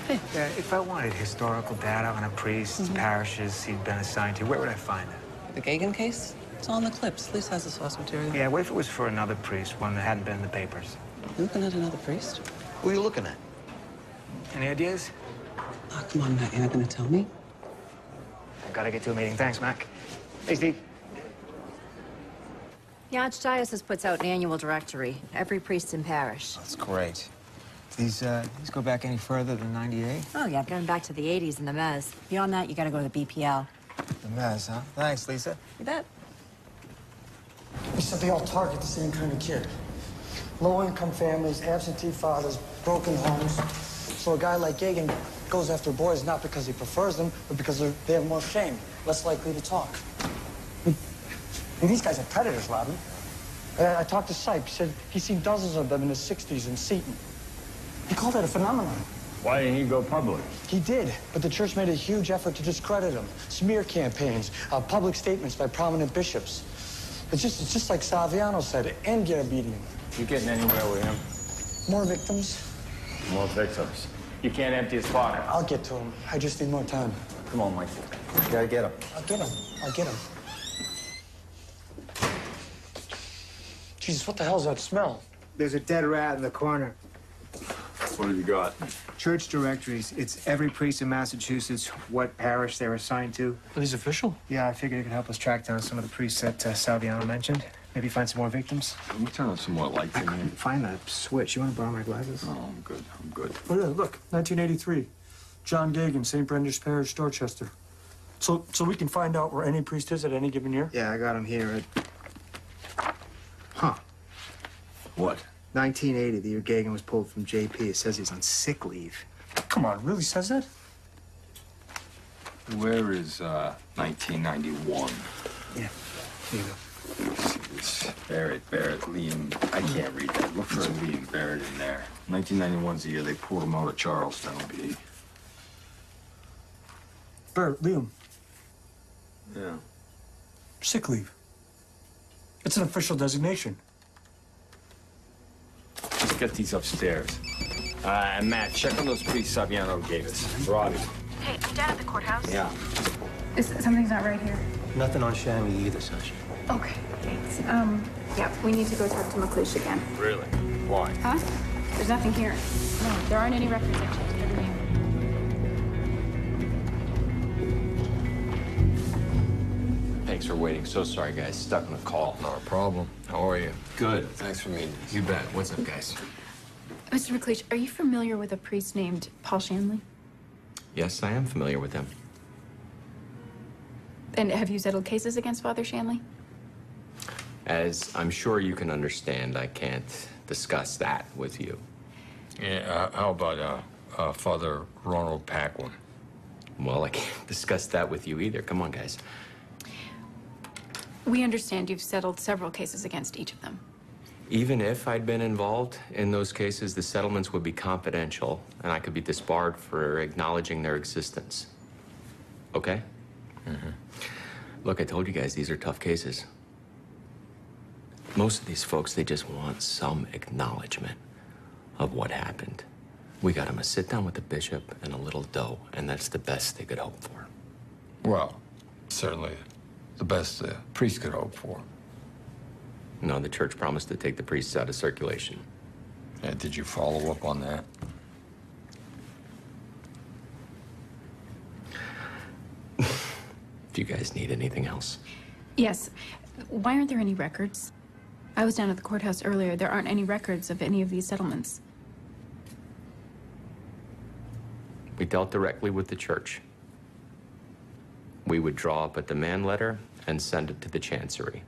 Hey. If I wanted historical data on a priest, parishes he'd been assigned to, where would I find it? The Gagan case? It's all in the clips. Lisa has the source material. Yeah, what if it was for another priest, one that hadn't been in the papers? You looking at another priest? Who are you looking at? Any ideas? Oh, come on, Matt. You're not going to tell me? I've got to get to a meeting. Thanks, Mac. Hey, Steve. The Archdiocese puts out an annual directory. Every priest in parish. That's great. These go back any further than 98? Oh, yeah, going back to the 80s in the Mez. Beyond that, you gotta go to the BPL. The mess, huh? Thanks, Lisa. You bet. He said they all target the same kind of kid. Low-income families, absentee fathers, broken homes. So a guy like Gagan goes after boys not because he prefers them, but because they have more shame, less likely to talk. And these guys are predators, Robin. I talked to Sipe. He said he's seen dozens of them in his 60s in Seton. He called it a phenomenon. Why didn't he go public? He did, but the church made a huge effort to discredit him. Smear campaigns, public statements by prominent bishops. It's just like Saviano said, and Garabedian. You getting anywhere with him? More victims. More victims. You can't empty his pocket. I'll get to him. I just need more time. Come on, Mike. You gotta get him. I'll get him. I'll get him. Jesus, what the hell's that smell? There's a dead rat in the corner. What have you got? Church directories. It's every priest in Massachusetts, what parish they're assigned to. Are these official? Yeah, I figured it could help us track down some of the priests that Saviano mentioned. Maybe find some more victims. Let me turn on some more lights. I couldn't find that switch. You want to borrow my glasses? Oh, I'm good. I'm good. Oh, yeah, look, 1983. John Gagan, St. Brendan's Parish, Dorchester. So we can find out where any priest is at any given year? Yeah, I got him here at... Huh. What? 1980, the year Gagan was pulled from JP. It says he's on sick leave. Come on, really says that? Where is 1991? Yeah, here you go. Barrett, Liam. I can't read that. Look for Liam Barrett in there. 1991's the year they pulled him out of Charlestown, B. Barrett, Liam. Yeah. Sick leave. It's an official designation. Let's get these upstairs. Matt, check on those priests Saviano gave us. Robbie. Hey, I'm down at the courthouse. Yeah. Something's not right here. Nothing on Shammy either, Sasha. Okay, thanks. Yeah, we need to go talk to McLeish again. Really? Why? Huh? There's nothing here. No, there aren't any records. I checked everything. Thanks for waiting. So sorry, guys. Stuck on a call. Not a problem. How are you? Good. Thanks for meeting us. You bet. What's up, guys? Mr. McLeish, are you familiar with a priest named Paul Shanley? Yes, I am familiar with him. And have you settled cases against Father Shanley? As I'm sure you can understand, I can't discuss that with you. Yeah, how about Father Ronald Paquin? Well, I can't discuss that with you either. Come on, guys. We understand you've settled several cases against each of them. Even if I'd been involved in those cases, the settlements would be confidential, and I could be disbarred for acknowledging their existence. Okay? Mm-hmm. Look, I told you guys, these are tough cases. Most of these folks, they just want some acknowledgement of what happened. We got them a sit down with the bishop and a little dough, and that's the best they could hope for. Well, certainly the best the priest could hope for. No, the church promised to take the priests out of circulation. Yeah, did you follow up on that? Do you guys need anything else? Yes. Why aren't there any records? I was down at the courthouse earlier. There aren't any records of any of these settlements. We dealt directly with the church. We would draw up a demand letter and send it to the chancery.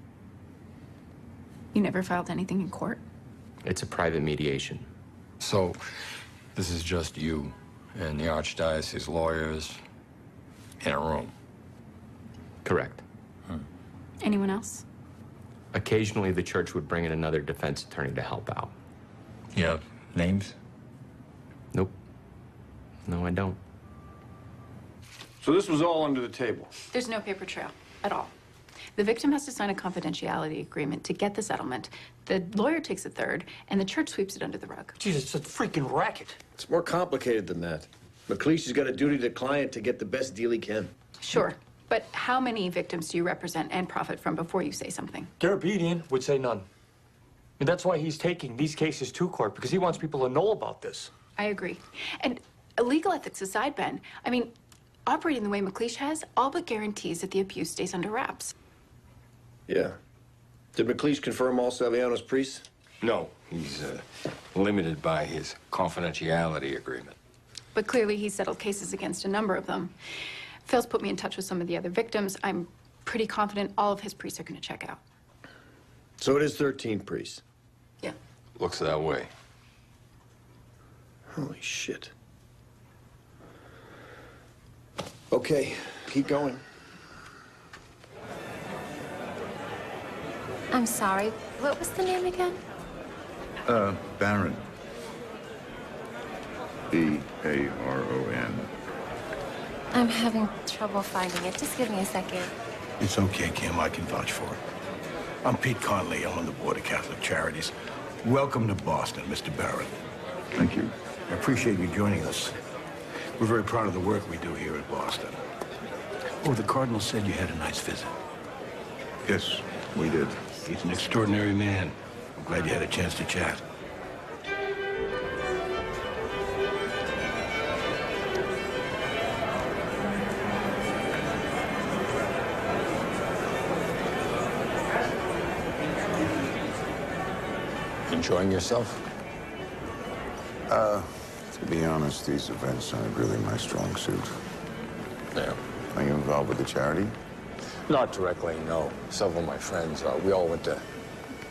You never filed anything in court? It's a private mediation. So, this is just you and the archdiocese lawyers in a room? Correct. Anyone else? Occasionally, the church would bring in another defense attorney to help out. You have names? Nope. No, I don't. So this was all under the table? There's no paper trail at all. The victim has to sign a confidentiality agreement to get the settlement. The lawyer takes a third, and the church sweeps it under the rug. Jesus, it's a freaking racket. It's more complicated than that. McLeish has got a duty to the client to get the best deal he can. Sure, but how many victims do you represent and profit from before you say something? Garabedian would say none. And that's why he's taking these cases to court, because he wants people to know about this. I agree. And legal ethics aside, Ben, I mean, operating the way McLeish has all but guarantees that the abuse stays under wraps. Yeah. Did McLeish confirm all Saviano's priests? No, he's limited by his confidentiality agreement. But clearly he settled cases against a number of them. Phil's put me in touch with some of the other victims. I'm pretty confident all of his priests are going to check out. So it is 13 priests? Yeah. Looks that way. Holy shit. Okay, keep going. I'm sorry, what was the name again? Baron. B-A-R-O-N. I'm having trouble finding it. Just give me a second. It's okay, Kim. I can vouch for it. I'm Pete Conley. I'm on the Board of Catholic Charities. Welcome to Boston, Mr. Barrett. Thank you. I appreciate you joining us. We're very proud of the work we do here in Boston. Oh, the Cardinal said you had a nice visit. Yes, we did. He's an extraordinary man. I'm glad you had a chance to chat. Enjoying yourself? To be honest, these events aren't really my strong suit. Yeah. Are you involved with the charity? Not directly, no. Several of my friends, we all went to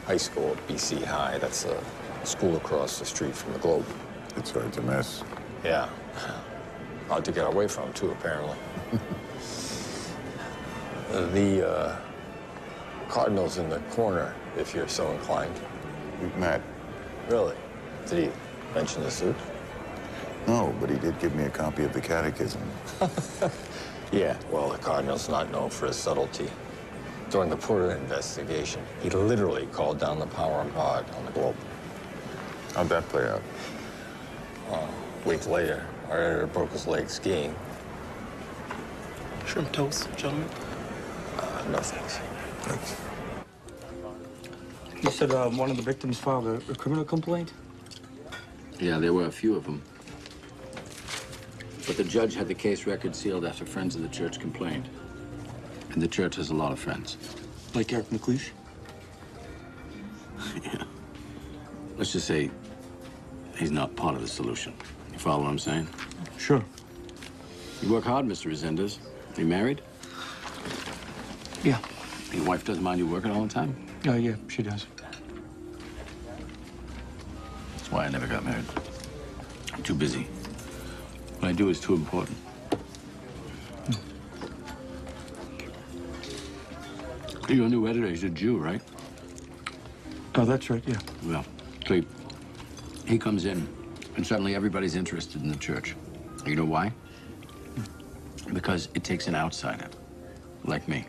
high school at BC High. That's a school across the street from the Globe. It's hard to miss. Yeah. Hard to get away from, too, apparently. The Cardinal's in the corner, if you're so inclined. We've met. Really? Did he mention the suit? No, but he did give me a copy of the Catechism. Yeah, well, the Cardinal's not known for his subtlety. During the Porter investigation, he literally called down the power of God on the Globe. How'd that play out? A week later, our editor broke his leg skiing. Shrimp toast, gentlemen. No thanks. Thanks. You said one of the victims filed a criminal complaint? Yeah, there were a few of them. But the judge had the case record sealed after friends of the church complained. And the church has a lot of friends. Like Eric McLeish? Yeah. Let's just say he's not part of the solution. You follow what I'm saying? Sure. You work hard, Mr. Resendez. You married? Yeah. Your wife doesn't mind you working all the time? Yeah, she does. That's why I never got married. I'm too busy. What I do is too important. Your new editor, he's a Jew, right? Oh, that's right, yeah. Well, see, he comes in, and suddenly everybody's interested in the church. You know why? Because it takes an outsider, like me.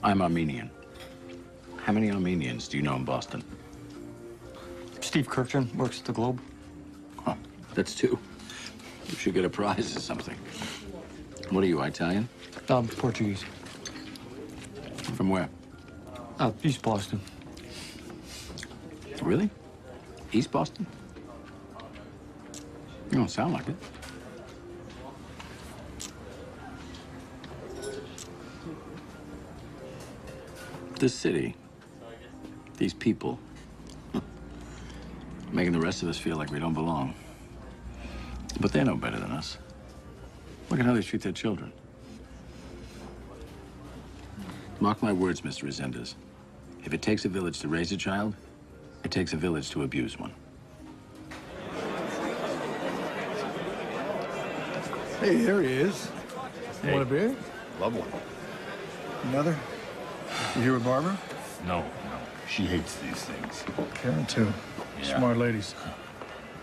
I'm Armenian. How many Armenians do you know in Boston? Steve Kirkton works at the Globe. Huh, that's two. You should get a prize or something. What are you, Italian? Portuguese. From where? East Boston. Really? East Boston? You don't sound like it. This city, these people, making the rest of us feel like we don't belong. But they know better than us. Look at how they treat their children. Mark my words, Mr. Resendez. If it takes a village to raise a child, it takes a village to abuse one. Hey, here he is. Hey. Want a beer? Love one. Another? You here with Barbara? No. She hates these things. Karen, too. Yeah. Smart ladies.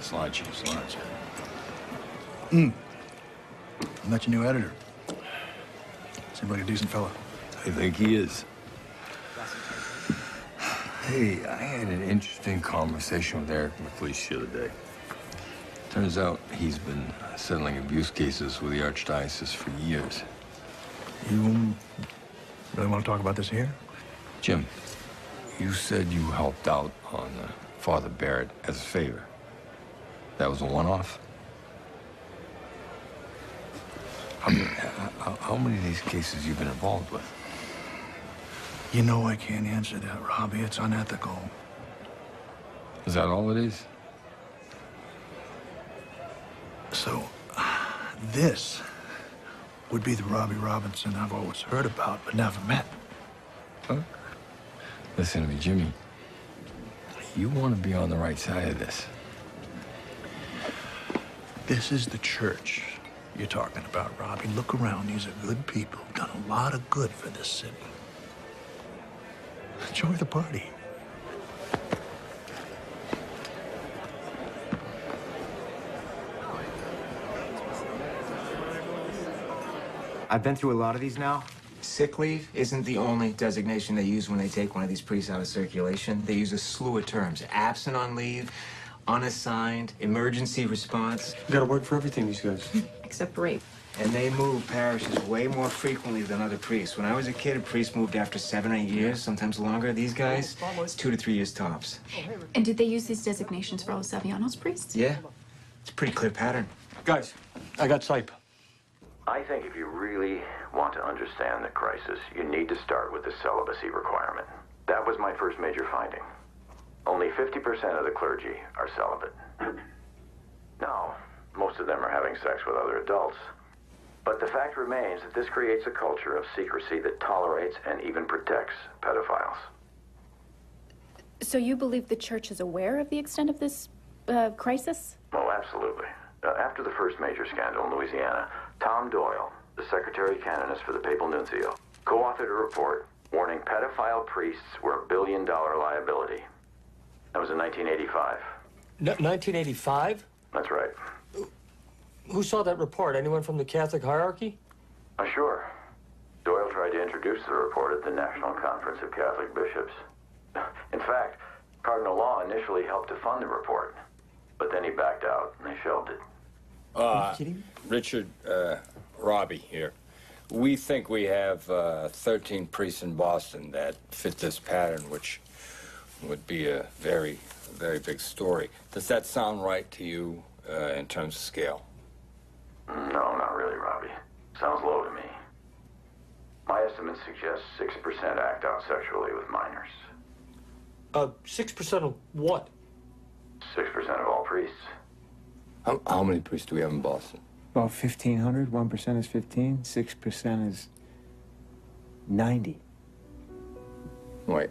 Slide, Chief, slide. I met your new editor. Seems like a decent fella. I think he is. Hey, I had an interesting conversation with Eric McLeish the other day. Turns out he's been settling abuse cases with the Archdiocese for years. You really want to talk about this here? Jim, you said you helped out on Father Barrett as a favor. That was a one-off? How many of these cases you've been involved with? You know I can't answer that, Robbie. It's unethical. Is that all it is? So, this would be the Robbie Robinson I've always heard about but never met. Huh? Listen to me, Jimmy. You want to be on the right side of this. This is the church you're talking about, Robbie. Look around. These are good people. Done a lot of good for this city. Enjoy the party. I've been through a lot of these now. Sick leave isn't the only designation they use when they take one of these priests out of circulation. They use a slew of terms. Absent on leave, unassigned, emergency response. You gotta work for everything, these guys. Except rape. And they move parishes way more frequently than other priests. When I was a kid, a priest moved after 7 or 8 years, sometimes longer. These guys, it's 2 to 3 years tops. And did they use these designations for all of Saviano's priests? Yeah, it's a pretty clear pattern. Guys, I got Sipe. I think if you really want to understand the crisis, you need to start with the celibacy requirement. That was my first major finding. Only 50% of the clergy are celibate. Now, most of them are having sex with other adults. But the fact remains that this creates a culture of secrecy that tolerates and even protects pedophiles. So you believe the church is aware of the extent of this crisis? Oh, absolutely. After the first major scandal in Louisiana, Tom Doyle, the secretary canonist for the papal nuncio, co-authored a report warning pedophile priests were $1 billion liability. That was in 1985. 1985? That's right. Who saw that report? Anyone from the Catholic hierarchy? Sure. Doyle tried to introduce the report at the National Conference of Catholic Bishops. In fact, Cardinal Law initially helped to fund the report, but then he backed out and they shelved it. Richard, Robbie here. We think we have 13 priests in Boston that fit this pattern, which would be a very, very big story. Does that sound right to you in terms of scale? No, not really, Robbie. Sounds low to me. My estimates suggest 6% act out sexually with minors. 6% of what? 6% of all priests. How many priests do we have in Boston? About 1,500. 1% is 15. 6% is 90. Wait.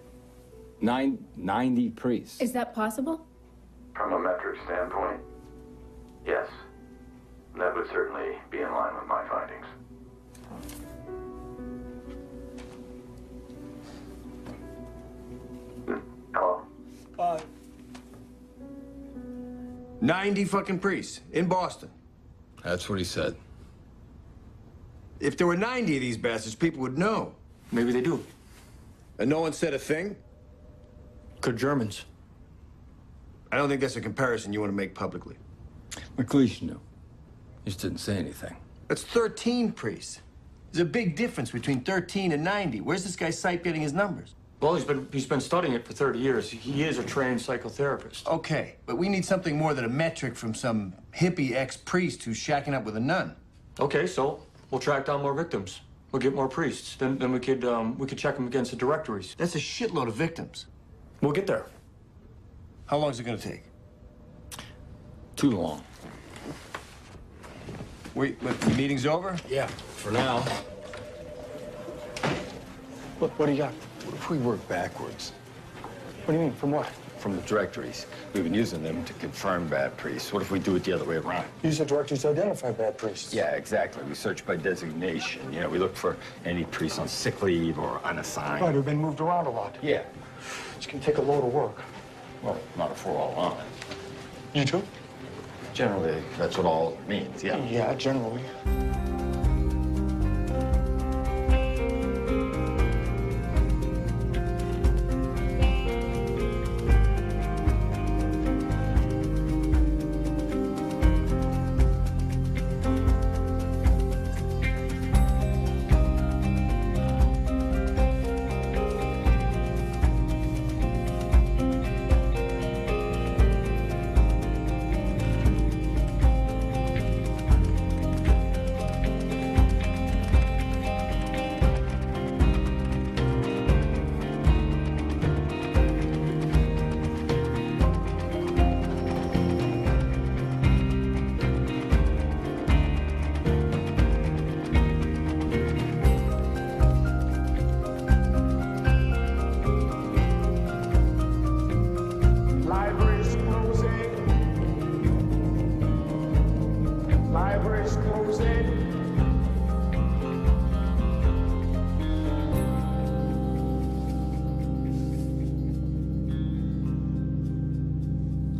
90 priests? Is that possible? From a metric standpoint, yes. That would certainly be in line with my findings. Hello? 90 fucking priests in Boston. That's what he said. If there were 90 of these bastards, people would know. Maybe they do. And no one said a thing? Good Germans. I don't think that's a comparison you want to make publicly. McLeish knew. He just didn't say anything. That's 13 priests. There's a big difference between 13 and 90. Where's this guy Sipe getting his numbers? Well, he's been studying it for 30 years. He is a trained psychotherapist. Okay, but we need something more than a metric from some hippie ex-priest who's shacking up with a nun. Okay, so we'll track down more victims. We'll get more priests. Then we could check them against the directories. That's a shitload of victims. We'll get there. How long is it gonna take? Too long. Wait, but the meeting's over? Yeah, for now. What do you got? What if we work backwards? What do you mean, from what? From the directories. We've been using them to confirm bad priests. What if we do it the other way around? Use the directories to identify bad priests. Yeah, exactly. We search by designation. You know, we look for any priest on sick leave or unassigned. Right, who've been moved around a lot. Yeah. It's gonna take a load of work. Well, not if we're all on it. You too? Generally, that's what all means, yeah. Yeah, generally.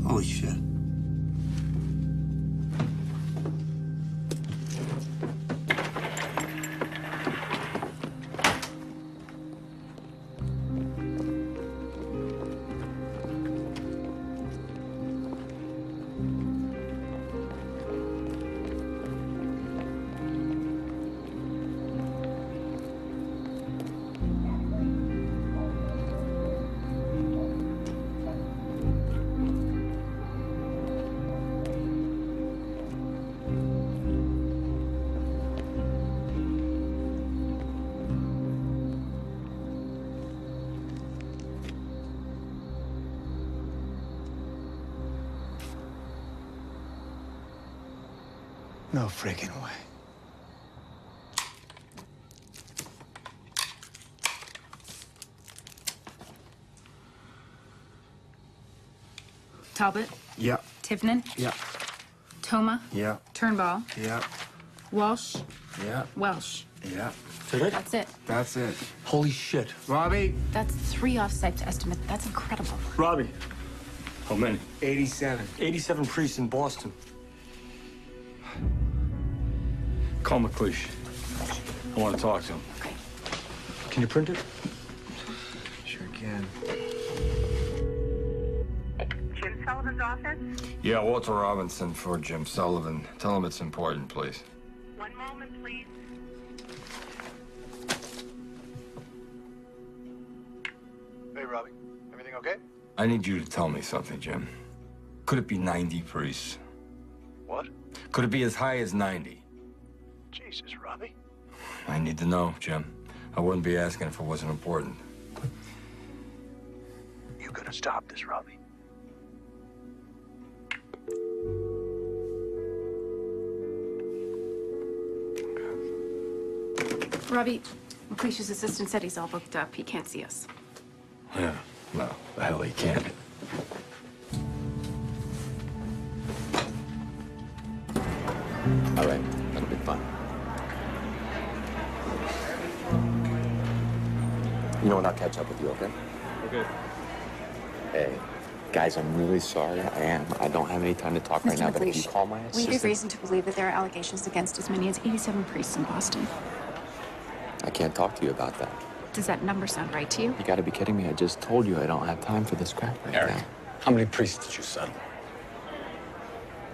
Holy shit. No freaking way. Talbot, Yeah. Tifnin, Yeah. Toma, Yeah. Turnball, Yeah. Walsh, Yeah. Welsh. Yeah. That's it? That's it. That's it. Holy shit. Robbie? That's 3 off Sipe's estimate. That's incredible. Robbie. How many? 87. 87 priests in Boston. Call McLeish. I want to talk to him. Can you print it? Sure can. Jim Sullivan's office? Yeah, Walter Robinson for Jim Sullivan. Tell him it's important, please. One moment, please. Hey, Robbie. Everything okay? I need you to tell me something, Jim. Could it be 90 priests? What? Could it be as high as 90? Jesus, Robbie. I need to know, Jim. I wouldn't be asking if it wasn't important. You gonna stop this, Robbie? Robbie, McLeish's assistant said he's all booked up. He can't see us. Yeah, well, the hell he can't. All right, that'll be fun. You know what? I'll catch up with you, okay? Okay. Hey, guys, I'm really sorry. I am. I don't have any time to talk right Mr. now, but if you McLeish, call my we assistant... have reason to believe that there are allegations against as many as 87 priests in Boston. I can't talk to you about that. Does that number sound right to you? You gotta be kidding me. I just told you I don't have time for this crap right now. How many priests did you settle?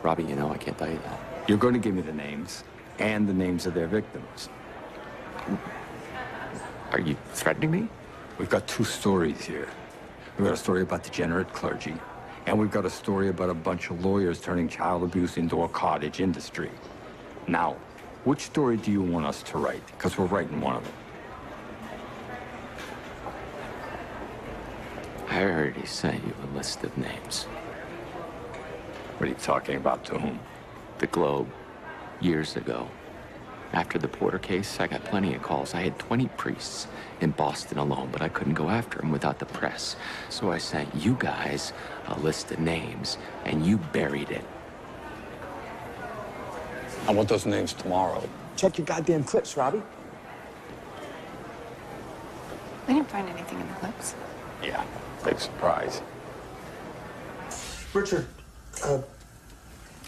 Robbie, you know, I can't tell you that. You're going to give me the names and the names of their victims. Are you threatening me? We've got two stories here. We've got a story about degenerate clergy, and we've got a story about a bunch of lawyers turning child abuse into a cottage industry. Now, which story do you want us to write? Because we're writing one of them. I already sent you a list of names. What are you talking about? To whom? The Globe, years ago. After the Porter case, I got plenty of calls. I had 20 priests in Boston alone, but I couldn't go after them without the press. So I sent you guys a list of names, and you buried it. I want those names tomorrow. Check your goddamn clips, Robbie. We didn't find anything in the clips. Yeah, big surprise. Richard, do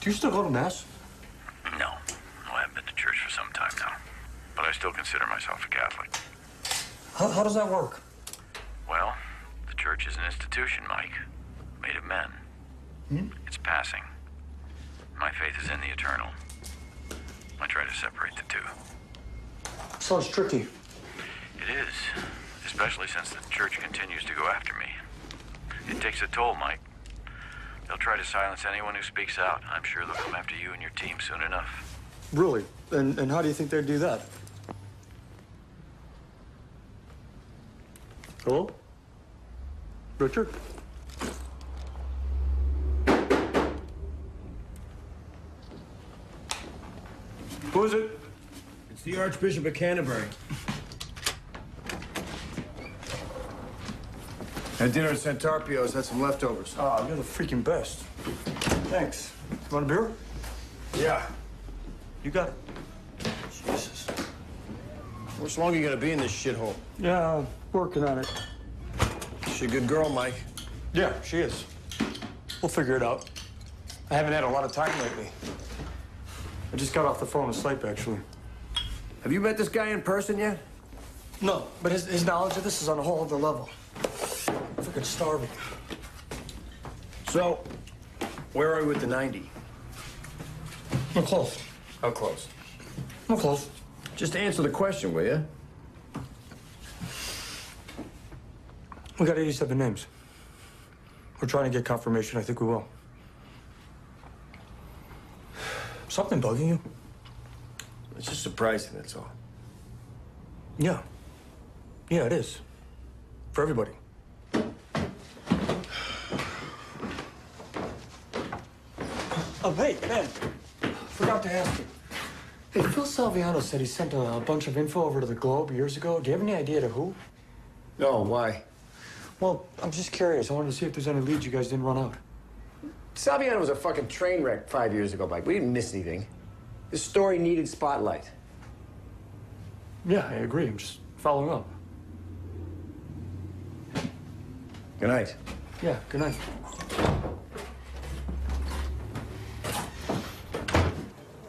you still go to Mass? No. I haven't been to church for some time now. But I still consider myself a Catholic. How does that work? Well, the church is an institution, Mike. Made of men. It's passing. My faith is in the eternal. I try to separate the two. Sounds tricky. It is. Especially since the church continues to go after me. It takes a toll, Mike. They'll try to silence anyone who speaks out. I'm sure they'll come after you and your team soon enough. Really? And how do you think they'd do that? Hello? Richard? Who is it? It's the Archbishop of Canterbury. Had dinner at Santarpio's, had some leftovers. Ah, you're the freaking best. Thanks. You want a beer? Yeah. You got it. Jesus. How much longer are you gonna be in this shithole? Yeah, working on it. She's a good girl, Mike. Yeah, she is. We'll figure it out. I haven't had a lot of time lately. I just got off the phone with Slipe, actually. Have you met this guy in person yet? No, but his knowledge of this is on a whole other level. Freaking starving. So, where are we with the 90? I'm close. How close? I'm close. Just answer the question, will you? We got 87 names. We're trying to get confirmation. I think we will. Something bugging you? It's just surprising, that's all. Yeah. Yeah, it is. For everybody. Oh, hey, Ben. Forgot to ask you. Hey, Phil Salviano said he sent a bunch of info over to the Globe years ago. Do you have any idea to who? No, why? Well, I'm just curious. I wanted to see if there's any leads you guys didn't run out. Salviano was a fucking train wreck 5 years ago, Mike. We didn't miss anything. This story needed spotlight. Yeah, I agree. I'm just following up. Good night. Yeah, good night.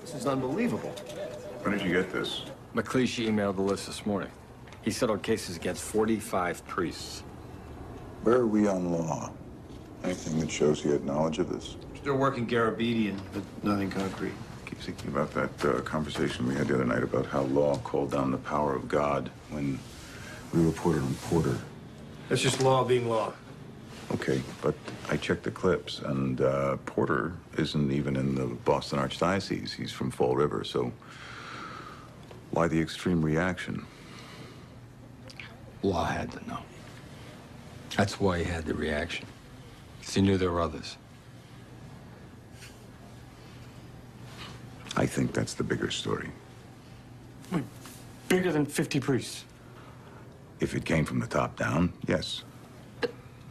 This is unbelievable. When did you get this? McLeish emailed the list this morning. He settled cases against 45 priests. Where are we on law? Anything that shows he had knowledge of this? Still working Garabedian, but nothing concrete. I keep thinking about that conversation we had the other night about how law called down the power of God when we reported on Porter. That's just law being law. Okay, but I checked the clips, and Porter isn't even in the Boston Archdiocese. He's from Fall River, so why the extreme reaction? Law had to know. That's why he had the reaction. Because he knew there were others. I think that's the bigger story. Bigger than 50 priests. If it came from the top down, yes.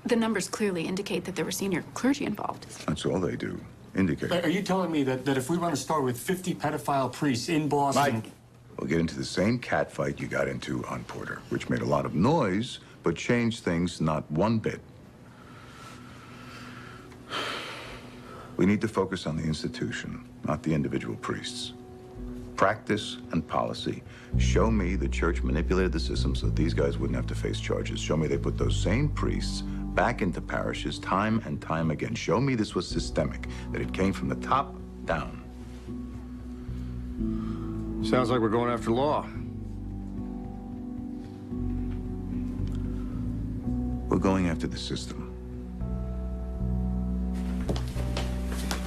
The numbers clearly indicate that there were senior clergy involved. That's all they do. Indicate. Are you telling me that if we run a story with 50 pedophile priests in Boston... Mike, we'll get into the same catfight you got into on Porter, which made a lot of noise, but changed things not one bit. We need to focus on the institution, not the individual priests. Practice and policy. Show me the church manipulated the system so that these guys wouldn't have to face charges. Show me they put those same priests back into parishes time and time again. Show me this was systemic, that it came from the top down. Sounds like we're going after law. We're going after the system.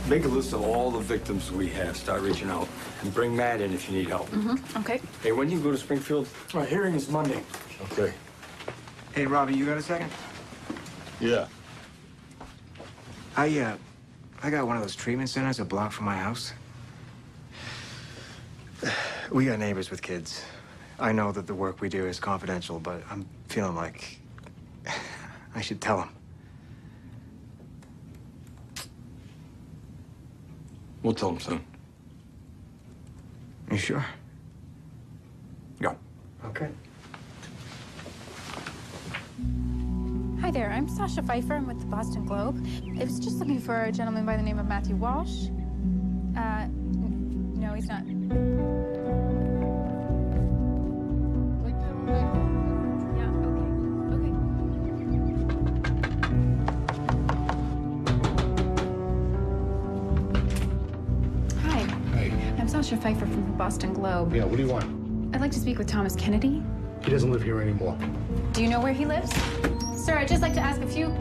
Make a list of all the victims we have. Start reaching out. And bring Matt in if you need help. Okay. Hey, when do you go to Springfield? Our hearing is Monday. Okay. Hey, Robbie, you got a second? Yeah. I got one of those treatment centers a block from my house. We got neighbors with kids. I know that the work we do is confidential, but I'm feeling like I should tell them. We'll tell them soon. You sure? Go. Okay. Hi there, I'm Sasha Pfeiffer. I'm with the Boston Globe. I was just looking for a gentleman by the name of Matthew Walsh. No, he's not. Sasha Pfeiffer from the Boston Globe. Yeah, what do you want? I'd like to speak with Thomas Kennedy. He doesn't live here anymore. Do you know where he lives? Sir, I'd just like to ask a few...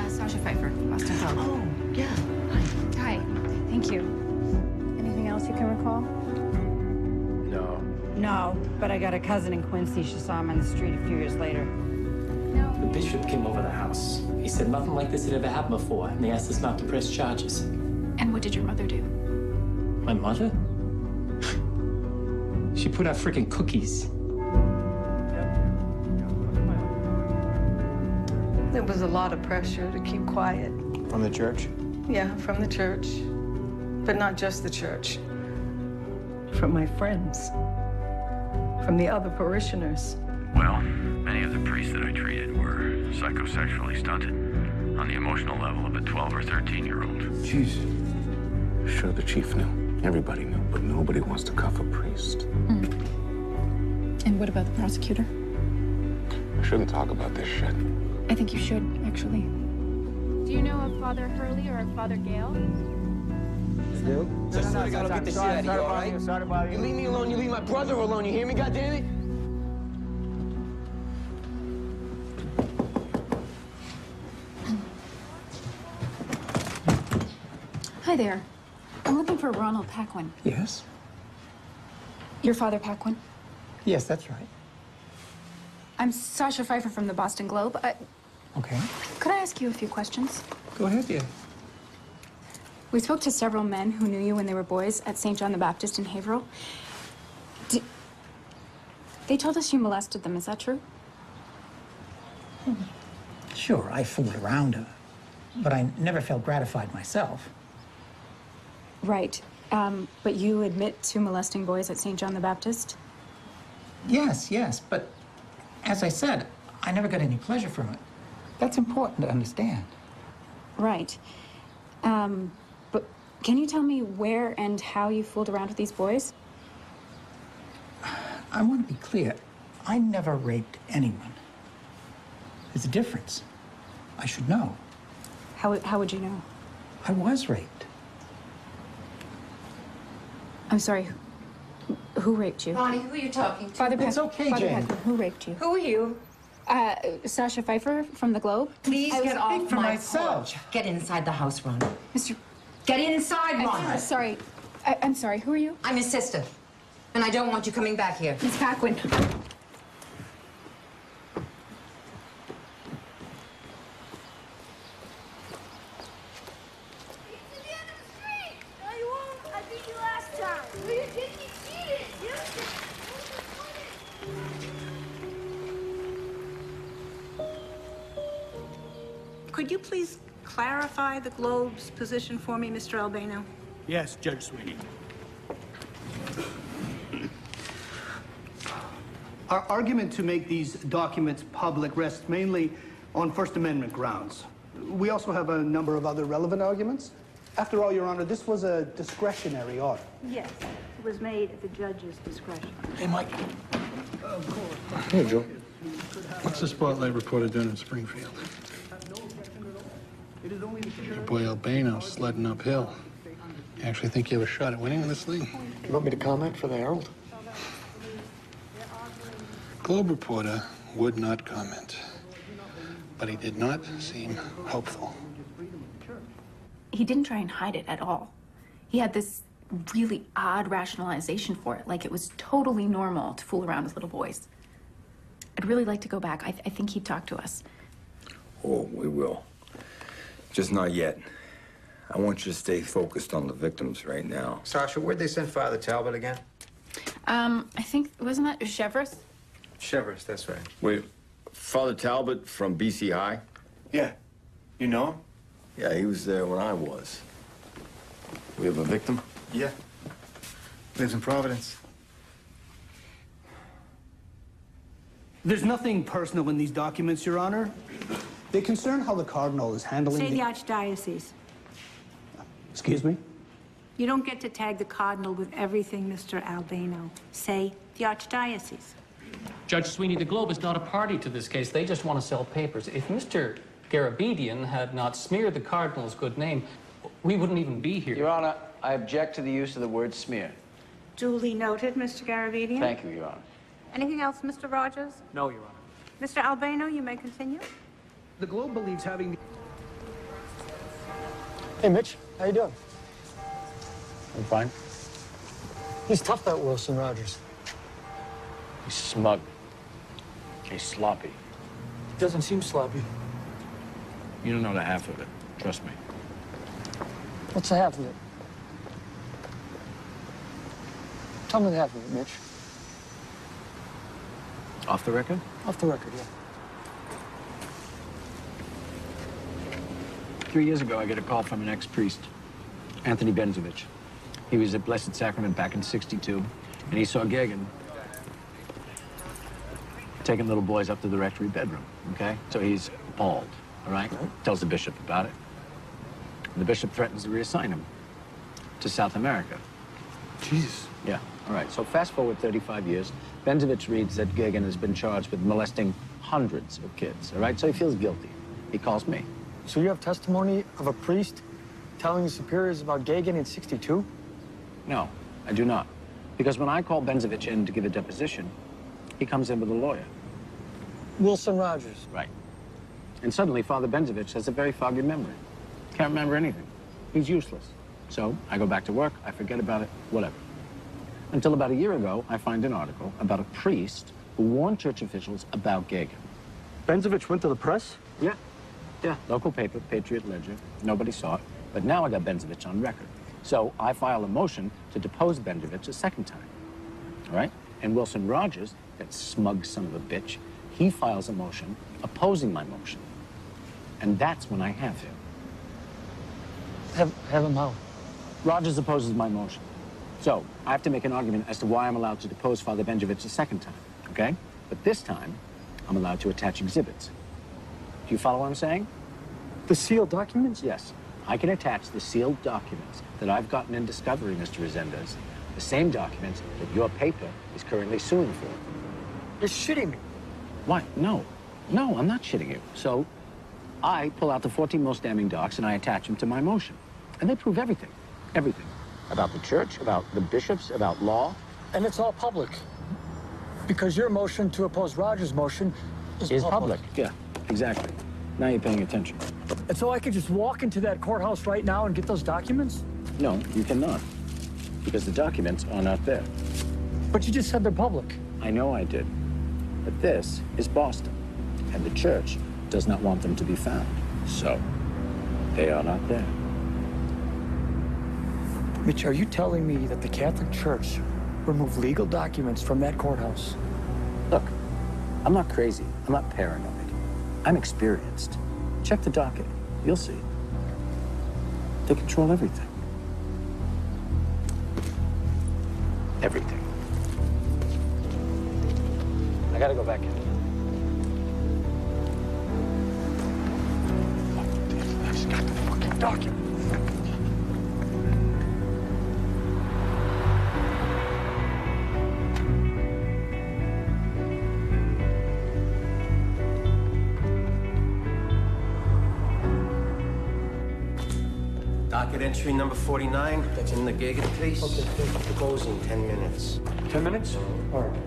Sasha Pfeiffer, Boston Globe. Oh, yeah. Hi. Thank you. Anything else you can recall? No. No, but I got a cousin in Quincy. She saw him on the street a few years later. No. The bishop came over the house. He said nothing like this had ever happened before, and they asked us not to press charges. And what did your mother do? My mother? She put out freaking cookies. There was a lot of pressure to keep quiet. From the church? Yeah, from the church. But not just the church. From my friends. From the other parishioners. Well, many of the priests that I treated were psychosexually stunted on the emotional level of a 12 or 13-year-old. Jeez. Sure, the chief knew. Everybody knew, but nobody wants to cuff a priest. And what about the prosecutor? I shouldn't talk about this shit. I think you should, actually. Do you know of Father Hurley or of Father Gale? No, I gotta get this shit out of here, all right? You leave me alone, you leave my brother alone, you hear me, goddammit? Hi there. I'm looking for Ronald Paquin. Yes? Your father, Paquin? Yes, that's right. I'm Sasha Pfeiffer from the Boston Globe. Okay. Could I ask you a few questions? Go ahead, yeah. We spoke to several men who knew you when they were boys at St. John the Baptist in Haverhill. They told us you molested them. Is that true? Sure, I fooled around, but I never felt gratified myself. Right. But you admit to molesting boys at St. John the Baptist? Yes, but as I said, I never got any pleasure from it. That's important to understand. Right. But can you tell me where and how you fooled around with these boys? I want to be clear. I never raped anyone. There's a difference. I should know. How would you know? I was raped. I'm sorry. Who raped you? Bonnie, who are you talking to? Father It's okay, Father Jane. Paquin, who raped you? Who are you? Sasha Pfeiffer from the Globe. Please get off for my myself. porch. Get inside the house, Ron. Mr. Get inside, Ron. I'm sorry. I'm sorry. Who are you? I'm his sister, and I don't want you coming back here. Miss Paquin. Could you please clarify the Globe's position for me, Mr. Albano? Yes, Judge Sweeney. Our argument to make these documents public rests mainly on First Amendment grounds. We also have a number of other relevant arguments. After all, Your Honor, this was a discretionary order. Yes, it was made at the judge's discretion. Hey, Mike. Hey, Joe. What's the Spotlight reporter doing in Springfield? Your boy Albano sledding uphill. You actually think you have a shot at winning in this league? You want me to comment for the Herald? Globe reporter would not comment, but he did not seem hopeful. He didn't try and hide it at all. He had this really odd rationalization for it, like it was totally normal to fool around with little boys. I'd really like to go back. I think he'd talk to us. Oh, we will. Just not yet. I want you to stay focused on the victims right now. Sasha, where'd they send Father Talbot again? I think, wasn't that Chevrolet? Chevers, that's right. Wait, Father Talbot from BC High? Yeah. You know him? Yeah, he was there when I was. We have a victim? Yeah. Lives in Providence. There's nothing personal in these documents, Your Honor. They concern how the Cardinal is handling Say the Archdiocese. Excuse me? You don't get to tag the Cardinal with everything, Mr. Albano. Say the Archdiocese. Judge Sweeney, the Globe is not a party to this case. They just want to sell papers. If Mr. Garabedian had not smeared the Cardinal's good name, we wouldn't even be here. Your Honor, I object to the use of the word smear. Duly noted, Mr. Garabedian. Thank you, Your Honor. Anything else, Mr. Rogers? No, Your Honor. Mr. Albano, you may continue. The Globe believes having... Hey, Mitch. How you doing? I'm fine. He's tough, that Wilson Rogers. He's smug. He's sloppy. Doesn't seem sloppy. You don't know the half of it. Trust me. What's the half of it? Tell me the half of it, Mitch. Off the record? Off the record, yeah. 3 years ago, I get a call from an ex-priest, Anthony Benzovich. He was at Blessed Sacrament back in '62, and he saw Gagan taking little boys up to the rectory bedroom, okay? So he's appalled, all right? Tells the bishop about it. And the bishop threatens to reassign him to South America. Jesus. Yeah, all right. So fast forward 35 years, Benzovich reads that Gagan has been charged with molesting hundreds of kids, all right? So he feels guilty. He calls me. So you have testimony of a priest telling his superiors about Gagan in '62? No, I do not. Because when I call Benzovich in to give a deposition, he comes in with a lawyer. Wilson Rogers. Right. And suddenly, Father Benzovich has a very foggy memory. Can't remember anything. He's useless. So I go back to work, I forget about it, whatever. Until about a year ago, I find an article about a priest who warned church officials about Gagan. Benzovich went to the press? Yeah. Yeah, local paper, Patriot Ledger. Nobody saw it. But now I got Benzovich on record. So I file a motion to depose Benzovich a second time. All right? And Wilson Rogers, that smug son of a bitch, he files a motion opposing my motion. And that's when I have him. Have him how? Rogers opposes my motion. So I have to make an argument as to why I'm allowed to depose Father Benzovich a second time, okay? But this time, I'm allowed to attach exhibits. Do you follow what I'm saying? The sealed documents? Yes. I can attach the sealed documents that I've gotten in discovery, Mr. Resendez. The same documents that your paper is currently suing for. You're shitting me. Why? No. No, I'm not shitting you. So I pull out the 14 most damning docs and I attach them to my motion. And they prove everything. Everything. About the church, about the bishops, about law. And it's all public. Because your motion to oppose Rogers' motion is public. Yeah, exactly. Now you're paying attention. And so I could just walk into that courthouse right now and get those documents? No, you cannot. Because the documents are not there. But you just said they're public. I know I did. But this is Boston. And the church does not want them to be found. So, they are not there. Mitch, are you telling me that the Catholic Church removed legal documents from that courthouse? Look, I'm not crazy. I'm not paranoid. I'm experienced. Check the docket. You'll see. They control everything. Everything. I gotta go back in. I just got the fucking document. Docket entry number 49, that's in the Gagan case. Okay. Closing 10 minutes. 10 minutes? All right.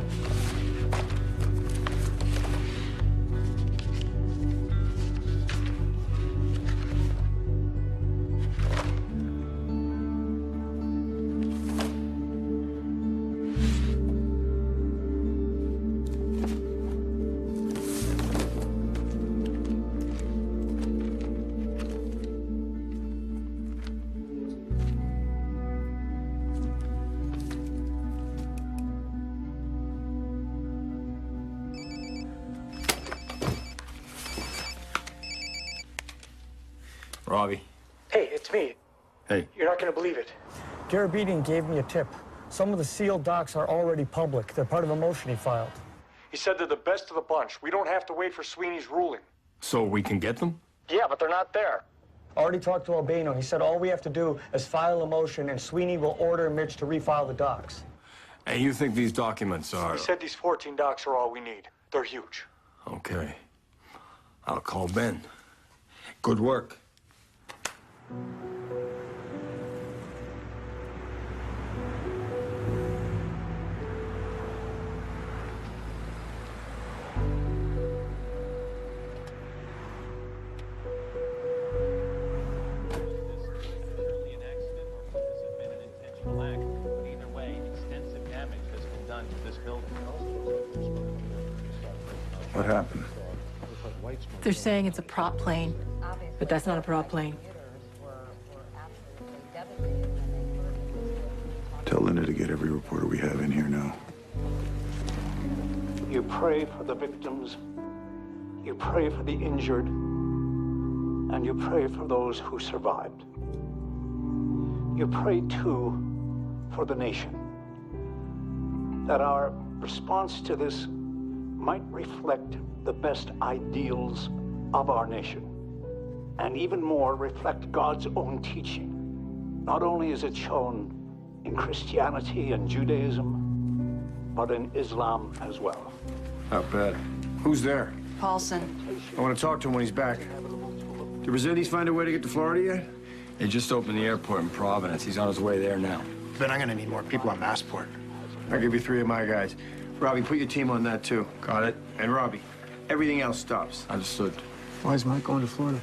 Robbie. Hey, it's me. Hey. You're not going to believe it. Garabedian gave me a tip. Some of the sealed docs are already public. They're part of a motion he filed. He said they're the best of the bunch. We don't have to wait for Sweeney's ruling. So we can get them? Yeah, but they're not there. Already talked to Albano. He said all we have to do is file a motion and Sweeney will order Mitch to refile the docs. And you think these documents are... He said these 14 docs are all we need. They're huge. Okay. I'll call Ben. Good work. What happened? They're saying it's a prop plane, but that's not a prop plane. Tell Linda to get every reporter we have in here now. You pray for the victims, you pray for the injured, and you pray for those who survived. You pray, too, for the nation, that our response to this might reflect the best ideals of our nation, and even more, reflect God's own teaching. Not only is it shown in Christianity and Judaism, but in Islam as well. Not bad. Who's there? Paulson. I want to talk to him when he's back. Did Resendiz find a way to get to Florida yet? They just opened the airport in Providence. He's on his way there now. Then I'm gonna need more people on Massport. I'll give you 3 of my guys. Robbie, put your team on that, too. Got it. And Robbie, everything else stops. Understood. Why is Mike going to Florida?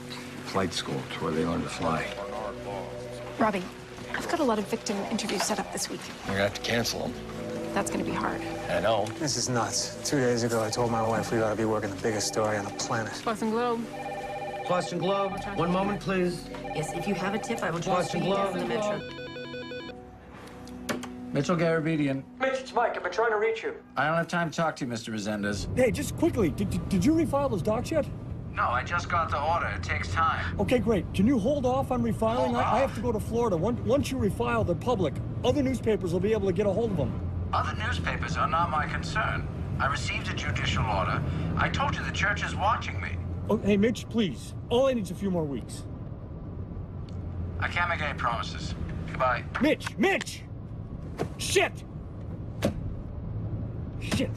Flight school. It's where they learn to fly. Robbie, I've got a lot of victim interviews set up this week. You're gonna have to cancel them. That's gonna be hard. I know. This is nuts. 2 days ago, I told my wife we ought to be working the biggest story on the planet. Boston Globe. Boston Globe, one moment, please. Yes, if you have a tip, I will Boston Globe. the Metro. Mitchell Garabedian. Mitch, it's Mike. I've been trying to reach you. I don't have time to talk to you, Mr. Resendiz. Hey, just quickly, did you refile those docs yet? No, I just got the order. It takes time. Okay, great. Can you hold off on refiling? Hold I have to go to Florida. Once you refile, they're public. Other newspapers will be able to get a hold of them. Other newspapers are not my concern. I received a judicial order. I told you the church is watching me. Oh, hey, Mitch, please. All I need is a few more weeks. I can't make any promises. Goodbye. Mitch! Shit! Shit.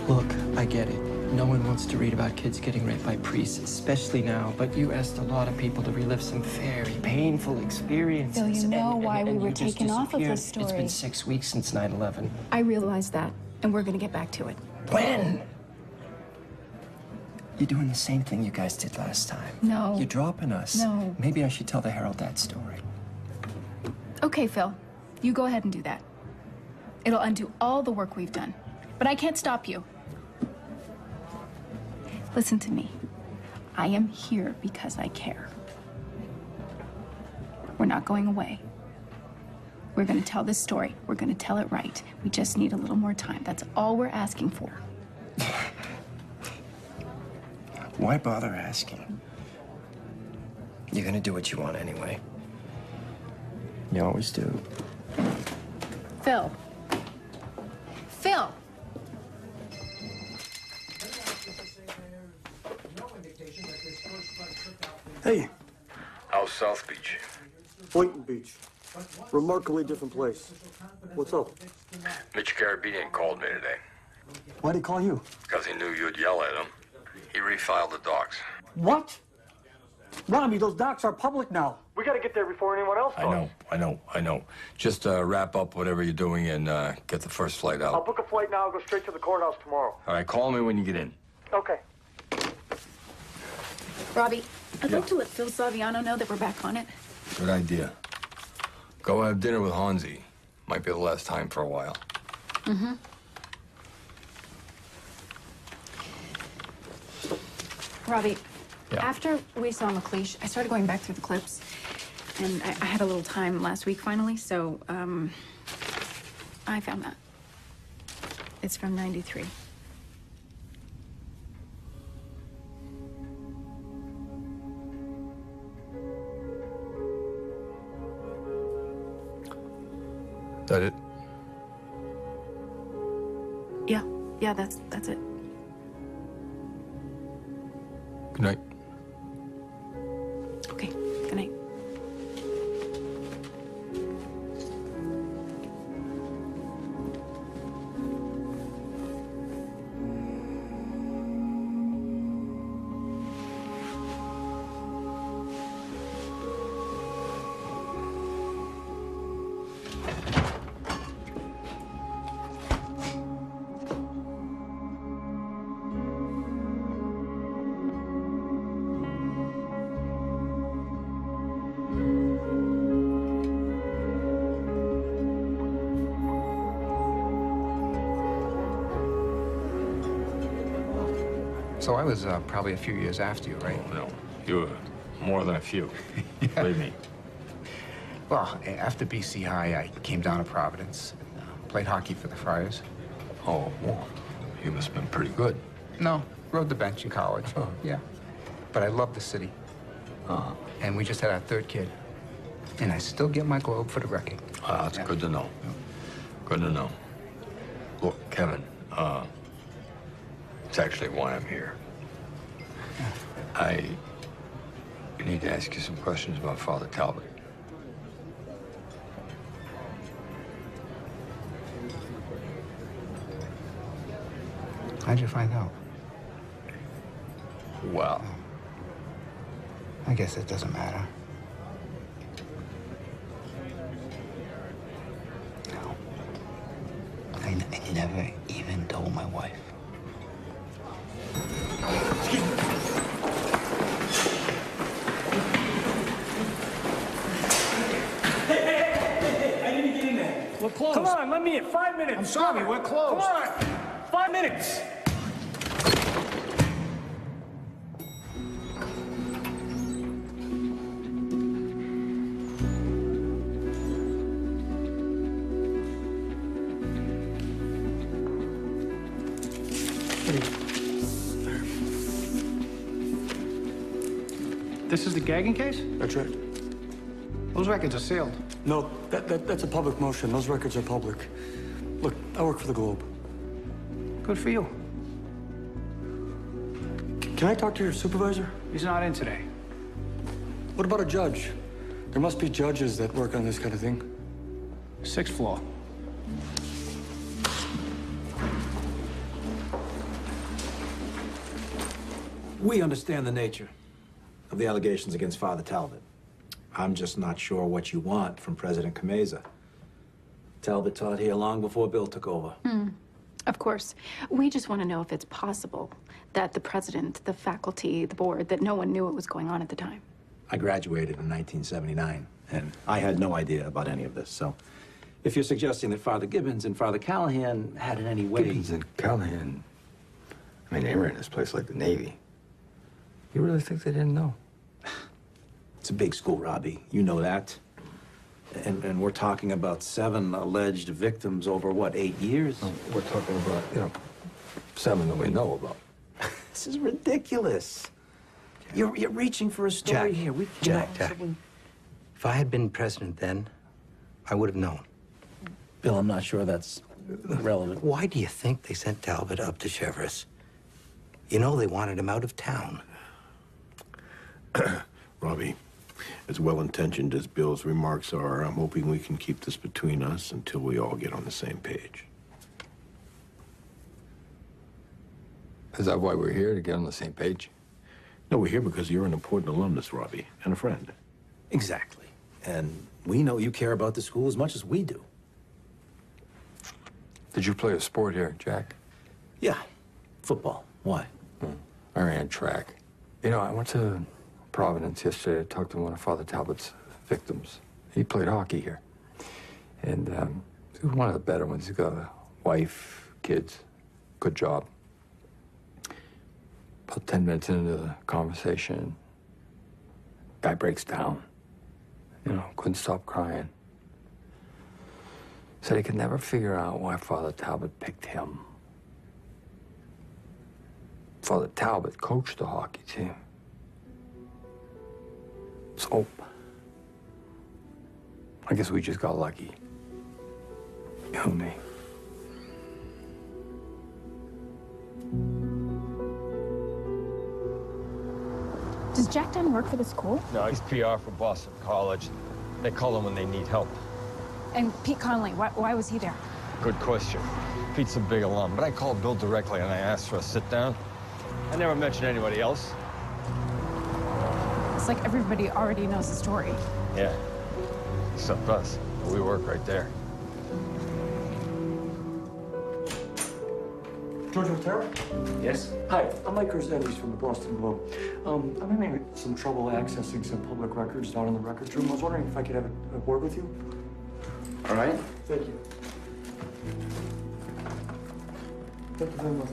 Look, I get it. No one wants to read about kids getting raped by priests, especially now, but you asked a lot of people to relive some very painful experiences. Phil, you know why we and were you just taken off of disappeared. this story. It's been 6 weeks since 9/11. I realize that, and we're gonna get back to it. When? You're doing the same thing you guys did last time. No. You're dropping us. No. Maybe I should tell the Herald that story. Okay, Phil, you go ahead and do that. It'll undo all the work we've done. But I can't stop you. Listen to me. I am here because I care. We're not going away. We're We're gonna tell this story. We're gonna tell it right. We just need a little more time. That's all we're asking for. Why bother asking? You're gonna do what you want anyway. You always do. Phil. Phil! Hey, How's South Beach? Boynton Beach. Remarkably different place. What's up? Mitch Garabedian called me today. Why'd he call you? Because he knew you'd yell at him. He refiled the docs. What? Robbie, those docks are public now. We gotta get there before anyone else does. I know. Just wrap up whatever you're doing and get the first flight I'll out. book a flight now. I'll go straight to the courthouse tomorrow. All right, call me when you get in. Okay. Robbie, I'd like to let Phil Saviano know that we're back on it. Good idea. Go have dinner with Hansi. Might be the last time for a while. Mm-hmm. Robbie, after we saw McLeish, I started going back through the clips, and I had a little time last week finally, so I found that. It's from '93. That it? Yeah, that's it. Good night. Okay, good night. So I was probably a few years after you, right? No, you were more than a few. Believe me. Well, after BC High, I came down to Providence, played hockey for the Friars. Oh, well, you must have been pretty good. No, rode the bench in college. Yeah. But I loved the city. And we just had our third kid. And I still get my Globe for the record. That's good to know. Good to know. Look, Kevin, it's actually why I'm here. I need to ask you some questions about Father Talbot. How'd you find out? Well, I guess it doesn't matter. No. I never even told my wife. Hey, I didn't get in there. We're closed. Come on, let me in. 5 minutes. I'm sorry, we're closed. Come on. 5 minutes. This is the gagging case? That's right. Those records are sealed. No, that's a public motion. Those records are public. Look, I work for the Globe. Good for you. Can I talk to your supervisor? He's not in today. What about a judge? There must be judges that work on this kind of thing. 6th floor. We understand the nature of the allegations against Father Talbot. I'm just not sure what you want from President Kameza. Talbot taught here long before Bill took over. Of course. We just want to know if it's possible that the president, the faculty, the board, that no one knew what was going on at the time. I graduated in 1979, and I had no idea about any of this. So if you're suggesting that Father Gibbons and Father Callahan had in any way... Gibbons and Callahan, I mean, they ran this place like the Navy. You really think they didn't know? It's a big school, Robbie. You know that. And we're talking about 7 alleged victims over, what, 8 years? We're talking about, 7 that we know about. This is ridiculous. You're reaching for a story Jack, here. Jack. If I had been president then, I would have known. Bill, I'm not sure that's relevant. Why do you think they sent Talbot up to Cheverus? You know they wanted him out of town. Robbie, as well-intentioned as Bill's remarks are, I'm hoping we can keep this between us until we all get on the same page. Is that why we're here, to get on the same page? No, we're here because you're an important alumnus, Robbie, and a friend. Exactly. And we know you care about the school as much as we do. Did you play a sport here, Jack? Yeah, football. Why? I ran track. I went to Providence yesterday to talk to one of Father Talbot's victims. He played hockey here. And he was one of the better ones. He's got a wife, kids, good job. About 10 minutes into the conversation, guy breaks down. Couldn't stop crying. Said he could never figure out why Father Talbot picked him. Father Talbot coached the hockey team. So, I guess we just got lucky. You and me. Does Jack Dunn work for the school? No, he's PR for Boston College. They call him when they need help. And Pete Connolly, why was he there? Good question. Pete's a big alum, but I called Bill directly and I asked for a sit-down. I never mentioned anybody else. It's like everybody already knows the story. Yeah, except us. We work right there. George Otero? Yes? Hi, I'm Mike Rosendis from the Boston Globe. I'm having some trouble accessing some public records down in the records room. I was wondering if I could have a word with you. All right. Thank you. Thank you very much.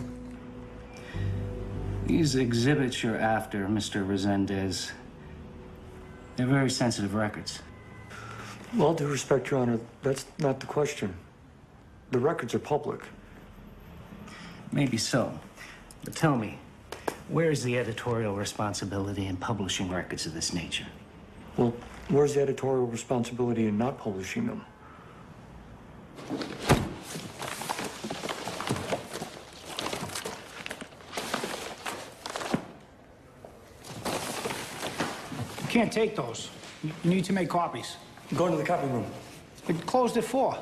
These exhibits you're after, Mr. Resendez, they're very sensitive records. With all due respect, Your Honor, that's not the question. The records are public. Maybe so. But tell me, where is the editorial responsibility in publishing records of this nature? Well, where's the editorial responsibility in not publishing them? You can't take those. You need to make copies. Go into the copy room. They closed at 4.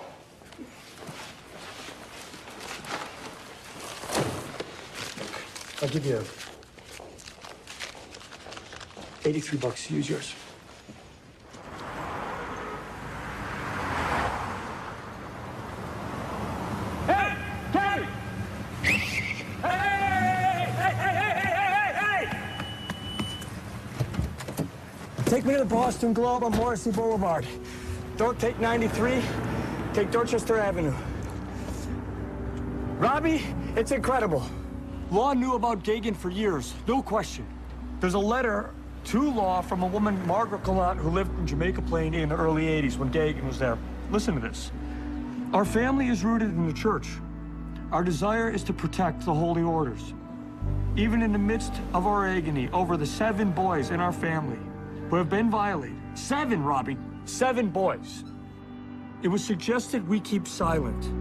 I'll give you $83 to use yours. Hey! Gary! Hey! Take me to the Boston Globe on Morrissey Boulevard. Don't take 93, take Dorchester Avenue. Robbie, it's incredible. Law knew about Gagan for years, no question. There's a letter to Law from a woman, Margaret Gallant, who lived in Jamaica Plain in the early 80s when Gagan was there. Listen to this. Our family is rooted in the church. Our desire is to protect the holy orders. Even in the midst of our agony over the 7 boys in our family who have been violated. 7, Robbie, 7 boys. It was suggested we keep silent.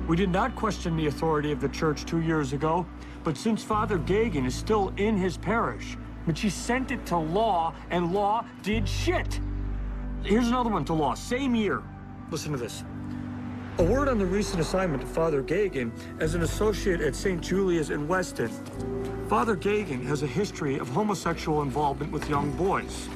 We did not question the authority of the church 2 years ago, but since Father Gagan is still in his parish, but she sent it to Law, and Law did shit. Here's another one to Law, same year. Listen to this. A word on the recent assignment to Father Gagan as an associate at St. Julia's in Weston. Father Gagan has a history of homosexual involvement with young boys.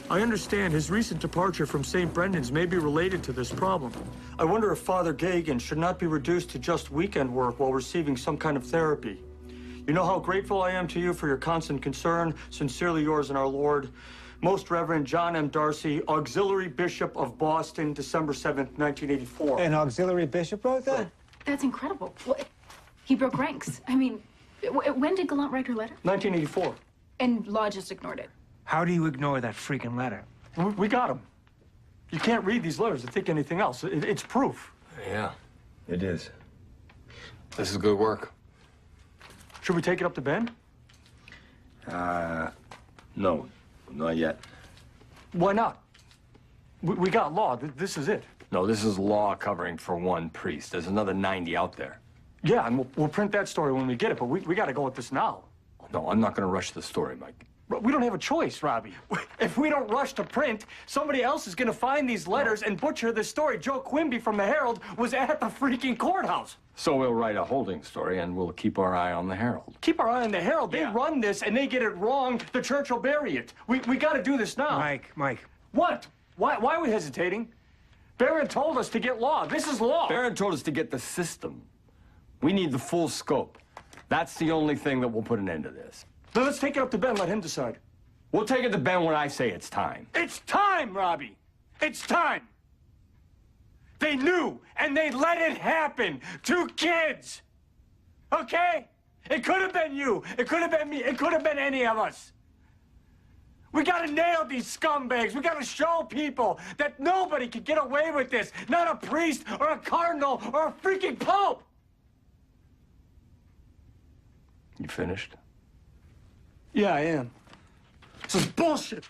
I understand his recent departure from St. Brendan's may be related to this problem. I wonder if Father Gagan should not be reduced to just weekend work while receiving some kind of therapy. You know how grateful I am to you for your constant concern. Sincerely yours in our Lord, Most Reverend John M. Darcy, Auxiliary Bishop of Boston, December 7th, 1984. An auxiliary bishop wrote that? That's incredible. He broke ranks. I mean, when did Gallant write her letter? You can't read these letters and think anything else. It's proof. Yeah, it is. This is good work. Should we take it up to Ben? No, not yet. Why not? We got law. This is it. No, this is law covering for one priest. There's another 90 out there. Yeah, and we'll print that story when we get it, but we got to go with this now. No, I'm not going to rush the story, Mike. But we don't have a choice, Robbie. If we don't rush to print, somebody else is going to find these letters and butcher this story. Joe Quimby from the Herald was at the freaking courthouse. So we'll write a holding story, and we'll keep our eye on the Herald. Keep our eye on the Herald. They run this, and they get it wrong. The church will bury it. We got to do this now. Mike. What? Why are we hesitating? Barron told us to get law. This is law. Barron told us to get the system. We need the full scope. That's the only thing that will put an end to this. Then let's take it up to Ben. Let him decide. We'll take it to Ben when I say it's time. It's time, Robbie. It's time. They knew, and they let it happen. 2 kids. Okay? It could have been you. It could have been me. It could have been any of us. We gotta nail these scumbags. We gotta show people that nobody can get away with this. Not a priest or a cardinal or a freaking pope. You finished? Yeah, I am. This is bullshit.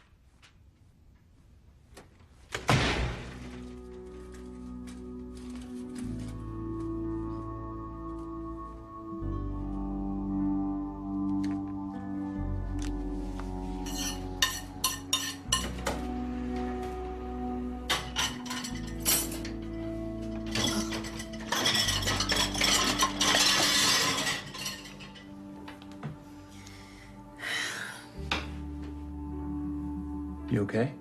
You okay?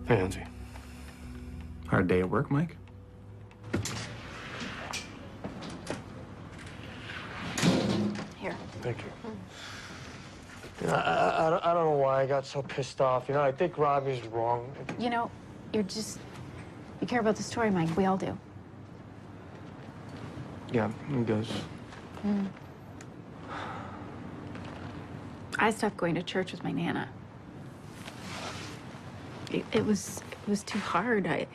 Pansy. Hard day at work, Mike? Here. Thank you. I don't know why I got so pissed off. I think Robbie's wrong. You know, you care about the story, Mike. We all do. Yeah, he does. I stopped going to church with my Nana. It was too hard. I'd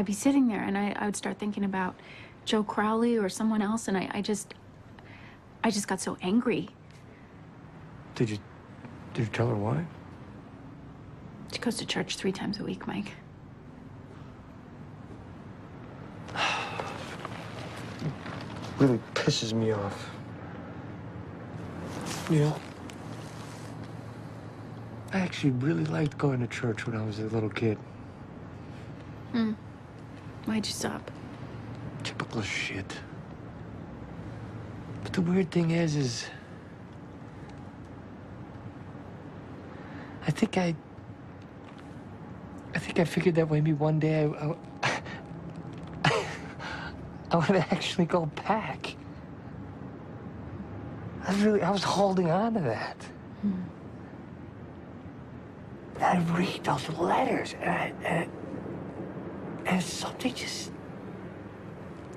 be sitting there and I would start thinking about Joe Crowley or someone else, and I just got so angry. Did you tell her why? She goes to church 3 times a week, Mike. Really pisses me off. I actually really liked going to church when I was a little kid. Why'd you stop? Typical shit. But the weird thing is I think I figured that maybe one day I would actually go back. I was holding on to that. And I read those letters, and something just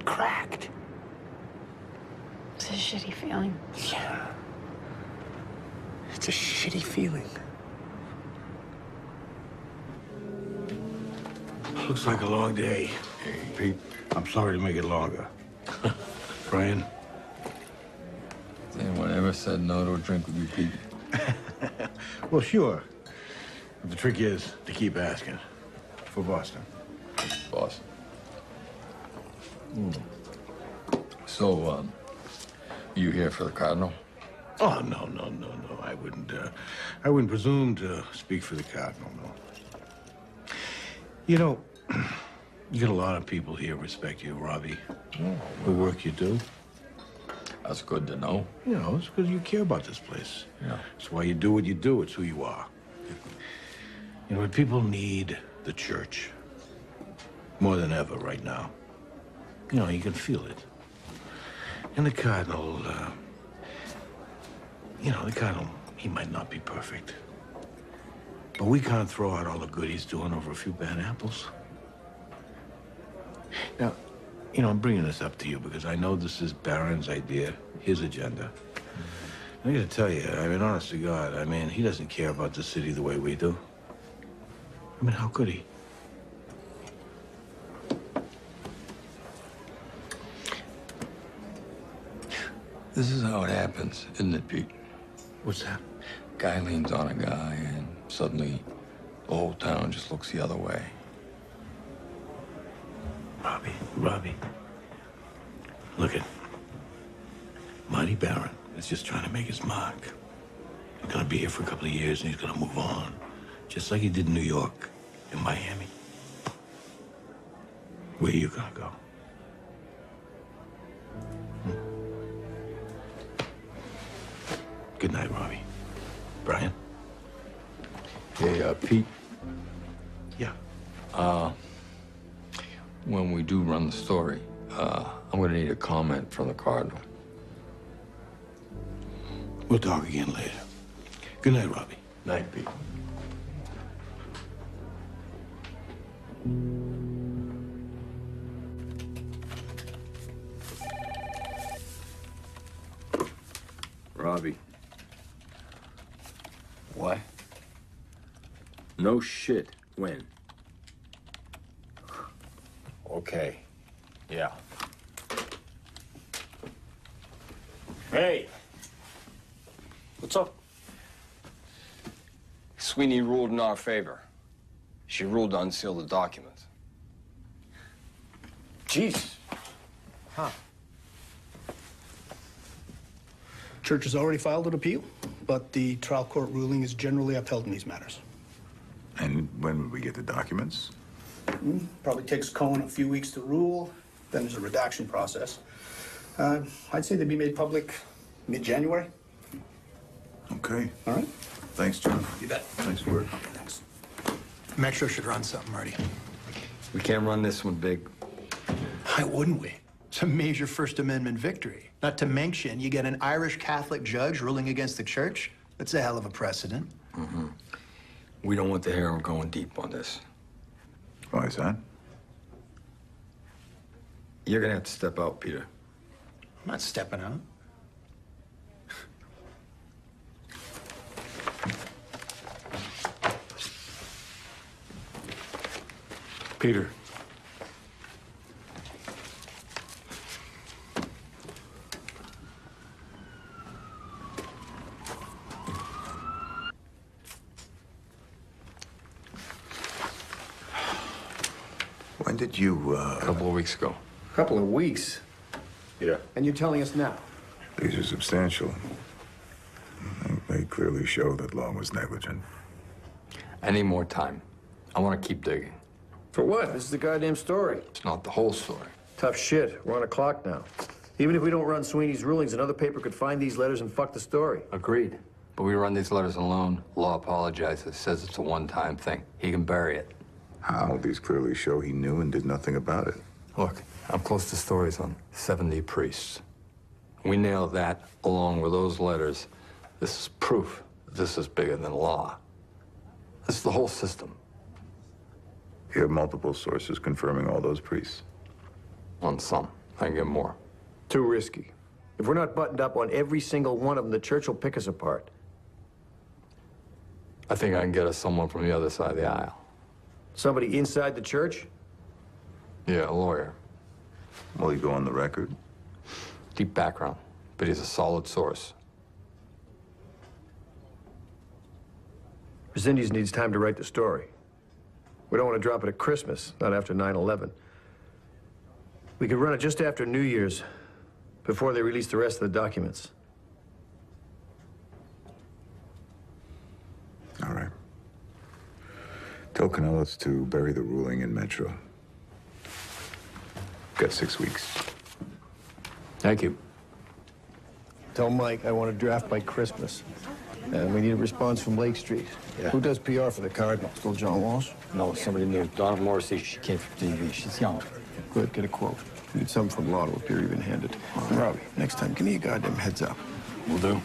cracked. It's a shitty feeling. Yeah. It's a shitty feeling. Looks like a long day. Hey, Pete, I'm sorry to make it longer. Brian? Has anyone ever said no to a drink with you, Pete? Well, sure. But the trick is to keep asking. For Boston. Boston. So, you here for the Cardinal? Oh, no. I wouldn't presume to speak for the Cardinal, no. You got a lot of people here respect you, Robbie. The work you do. That's good to know. It's because you care about this place. Yeah. It's why you do what you do. It's who you are. But people need the church more than ever right now. You can feel it. And the Cardinal, he might not be perfect. But we can't throw out all the good he's doing over a few bad apples. Now, You know, I'm bringing this up to you because I know this is Barron's idea, his agenda. I gotta tell you, I mean, honest to God, I mean, he doesn't care about the city the way we do. I mean, how could he? This is how it happens, isn't it, Pete? What's that? Guy leans on a guy, and suddenly the whole town just looks the other way. Robbie. Look at Marty Barron is just trying to make his mark. He's gonna be here for a couple of years and he's gonna move on. Just like he did in New York and Miami. Where are you gonna go? Good night, Robbie. Brian? Hey, Pete. Yeah. When we do run the story, I'm gonna need a comment from the Cardinal. We'll talk again later. Good night, Robbie. Night, Pete. Robbie. What? No shit. When? Okay. Yeah. Hey! What's up? Sweeney ruled in our favor. She ruled to unseal the documents. Jeez. Huh. Church has already filed an appeal, but the trial court ruling is generally upheld in these matters. And when would we get the documents? Probably takes Cohen a few weeks to rule. Then there's a redaction process. I'd say they'd be made public mid-January. Okay. All right. Thanks, John. You bet. Nice work. Thanks. Metro should run something, Marty. We can't run this one big. Why wouldn't we? It's a major First Amendment victory. Not to mention, you get an Irish Catholic judge ruling against the church. That's a hell of a precedent. Mm-hmm. We don't want the Herald going deep on this. Why is that? You're gonna have to step out, Peter. I'm not stepping out. Peter. When did you, A couple of weeks ago. A couple of weeks? Yeah. And you're telling us now? These are substantial. They clearly show that Law was negligent. I need more time. I want to keep digging. For what? This is the goddamn story. It's not the whole story. Tough shit. We're on a clock now. Even if we don't run Sweeney's rulings, another paper could find these letters and fuck the story. Agreed. But we run these letters alone. Law apologizes, says it's a one-time thing. He can bury it. How? These clearly show he knew and did nothing about it. Look, I'm close to stories on 70 priests. We nail that along with those letters. This is proof that this is bigger than law. This is the whole system. You have multiple sources confirming all those priests? On some. I can get more. Too risky. If we're not buttoned up on every single one of them, the church will pick us apart. I think I can get us someone from the other side of the aisle. Somebody inside the church? Yeah, a lawyer. Will he go on the record? Deep background, but he's a solid source. Resendiz needs time to write the story. We don't want to drop it at Christmas, not after 9/11. We could run it just after New Year's, before they release the rest of the documents. All right. Tell Canellis to bury the ruling in Metro. Got 6 weeks. Thank you. Tell Mike I want a draft by Christmas. And we need a response from Lake Street. Yeah. Who does PR for the Cardinal? Still John Walsh? No, somebody new. Donna Morrissey, she came from TV. She's young. Good, get a quote. We need something from Law to appear even-handed. Robbie, next time, give me a goddamn heads up. Will do.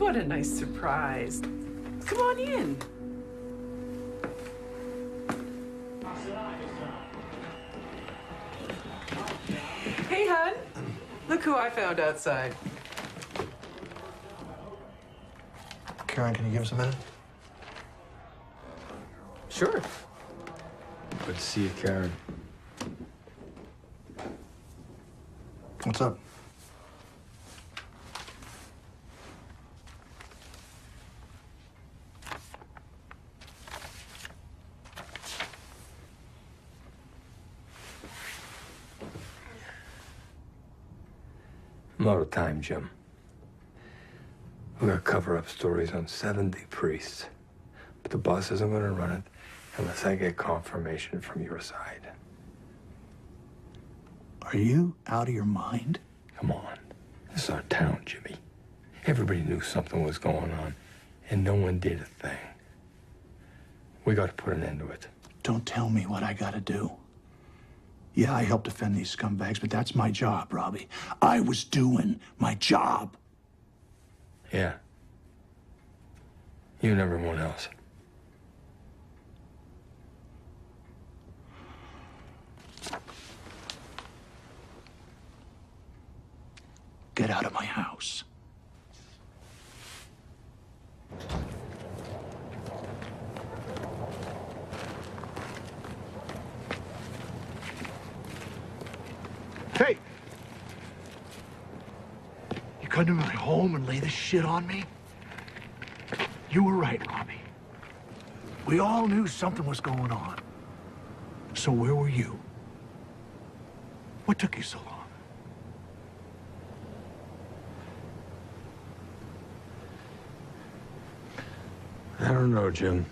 What a nice surprise. Come on in. Hey, hon. Look who I found outside. Karen, can you give us a minute? Sure. Good to see you, Karen. What's up? I'm out of time, Jim. We're gonna cover up stories on 70 priests. But the boss isn't gonna run it unless I get confirmation from your side. Are you out of your mind? Come on. This is our town, Jimmy. Everybody knew something was going on, and no one did a thing. We gotta put an end to it. Don't tell me what I gotta do. Yeah, I helped defend these scumbags, but that's my job, Robbie. I was doing my job. Yeah. You and everyone else. Get out of my house. Hey! You come to my home and lay this shit on me? You were right, Robbie. We all knew something was going on. So where were you? What took you so long? I don't know, Jim.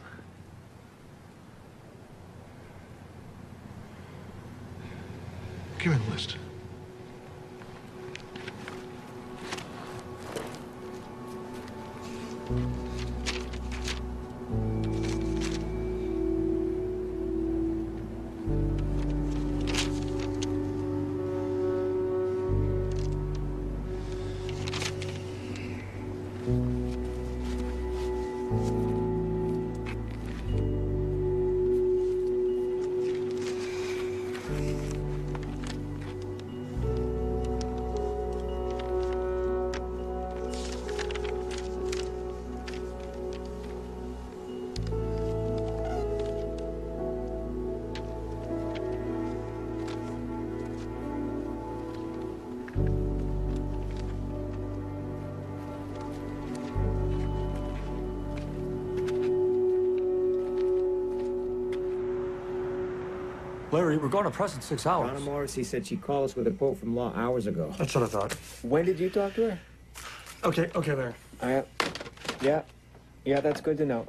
Give me the list. Larry, we're going to press in 6 hours. Donna Morrissey said she'd call us with a quote from Law hours ago. That's what I thought. When did you talk to her? Okay, Larry. Yeah, that's good to know.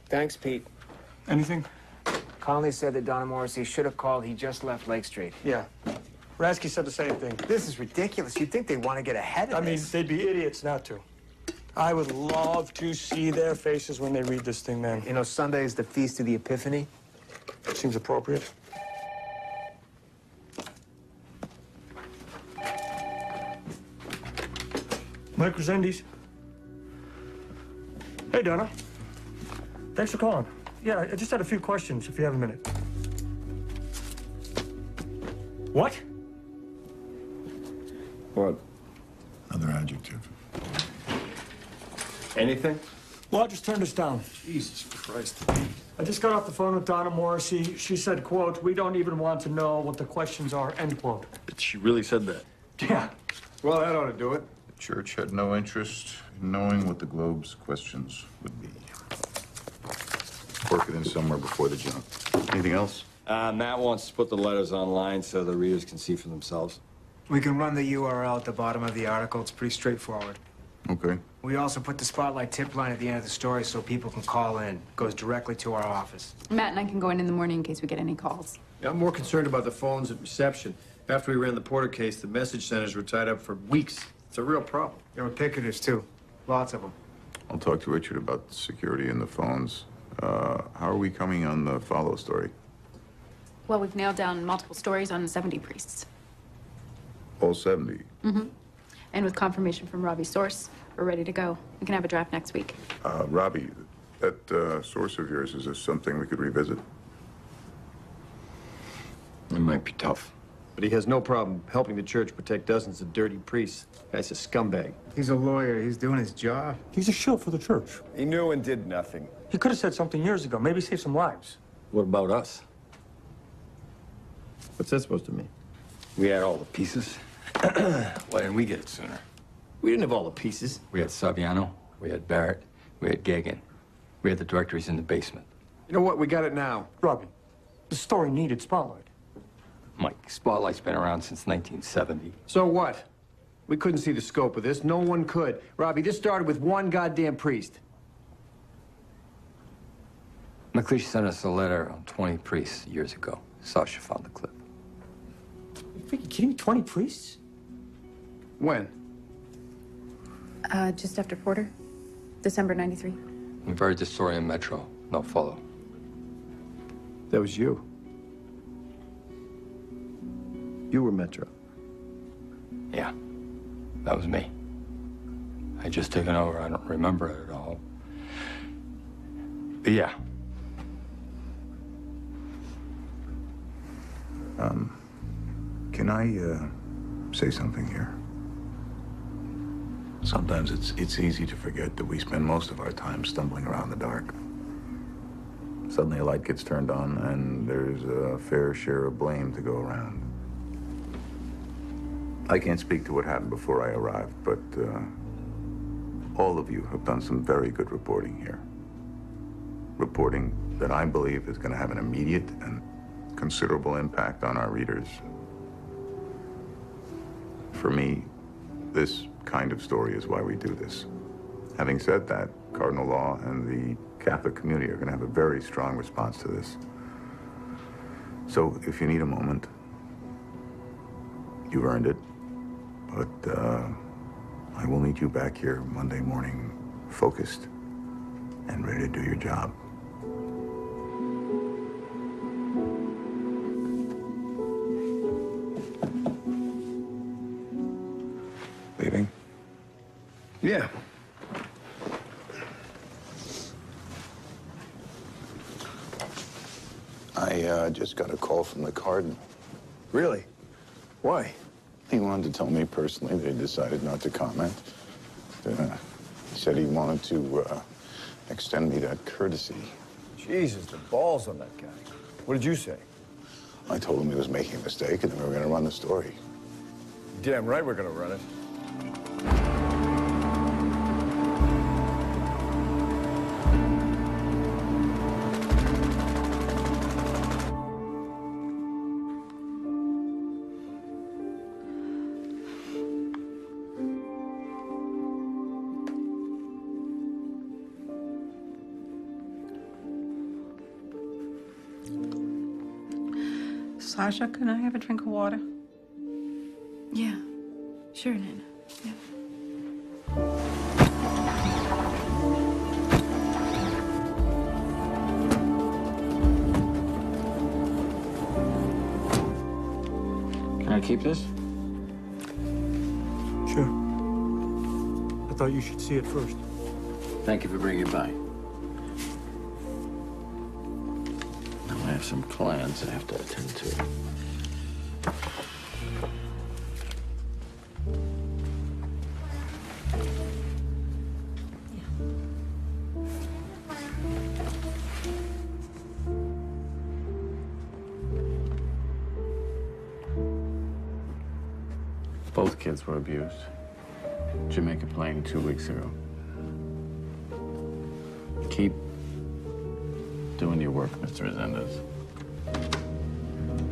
Thanks, Pete. Anything? Conley said that Donna Morrissey should have called. He just left Lake Street. Yeah. Rasky said the same thing. This is ridiculous. You'd think they want to get ahead of this. They'd be idiots not to. I would love to see their faces when they read this thing, man. You know, Sunday is the Feast of the Epiphany. Seems appropriate. Mike Resendiz. Hey, Donna. Thanks for calling. Yeah, I just had a few questions, if you have a minute. What? What? Another adjective. Anything? Well, I just turned us down. Jesus Christ. I just got off the phone with Donna Morrissey. She said, quote, "We don't even want to know what the questions are," end quote. She really said that? Yeah. Well, that ought to do it. The church had no interest in knowing what the Globe's questions would be. Work it in somewhere before the jump. Anything else? Matt wants to put the letters online so the readers can see for themselves. We can run the URL at the bottom of the article. It's pretty straightforward. Okay. We also put the Spotlight tip line at the end of the story so people can call in. Goes directly to our office. Matt and I can go in the morning in case we get any calls. Yeah, I'm more concerned about the phones at reception. After we ran the Porter case, the message centers were tied up for weeks. It's a real problem. There were picketers, too. Lots of them. I'll talk to Richard about the security and the phones. How are we coming on the follow story? Well, we've nailed down multiple stories on 70 priests. All 70. Mm-hmm. And with confirmation from Robbie's source, We're ready to go. We can have a draft next week. Robbie, that source of yours, is this something we could revisit? It might be tough. But he has no problem helping the church protect dozens of dirty priests. Guy's a scumbag. He's a lawyer. He's doing his job. He's a shield for the church. He knew and did nothing. He could have said something years ago, maybe save some lives. What about us? What's that supposed to mean? We had all the pieces. Why didn't we get it sooner? We didn't have all the pieces. We had Saviano, we had Barrett, we had Gagan. We had the directories in the basement. You know what? We got it now. Robbie, the story needed spotlight. Mike, Spotlight's been around since 1970. So what? We couldn't see the scope of this. No one could. Robbie, this started with one goddamn priest. McLeish sent us a letter on 20 priests years ago. Sasha found the clip. You freaking kidding me? 20 priests? When? Just after Porter. December 93. We buried the story in Metro. No follow. That was you. You were Metro. Yeah, that was me. I just taken over. I don't remember it at all. But yeah. Can I say something here? Sometimes it's easy to forget that we spend most of our time stumbling around in the dark. Suddenly a light gets turned on and there's a fair share of blame to go around. I can't speak to what happened before I arrived, but all of you have done some very good reporting here. Reporting that I believe is going to have an immediate and considerable impact on our readers. For me, this kind of story is why we do this. Having said that, Cardinal Law and the Catholic community are going to have a very strong response to this. So if you need a moment, you've earned it. But I will need you back here Monday morning, focused and ready to do your job. Leaving? Yeah. I just got a call from the Cardinal. Really? Why? He wanted to tell me personally they decided not to comment. He said he wanted to extend me that courtesy. Jesus, the balls on that guy. What did you say? I told him he was making a mistake and then we were going to run the story. Damn right we're gonna run it. Sasha, can I have a drink of water? Yeah, sure, Nana. Yeah. Can I keep this? Sure. I thought you should see it first. Thank you for bringing it by. Now I have some clients I have to attend to. Both kids were abused. Jamaica Plain 2 weeks ago. Keep doing your work, Mr. Resendez.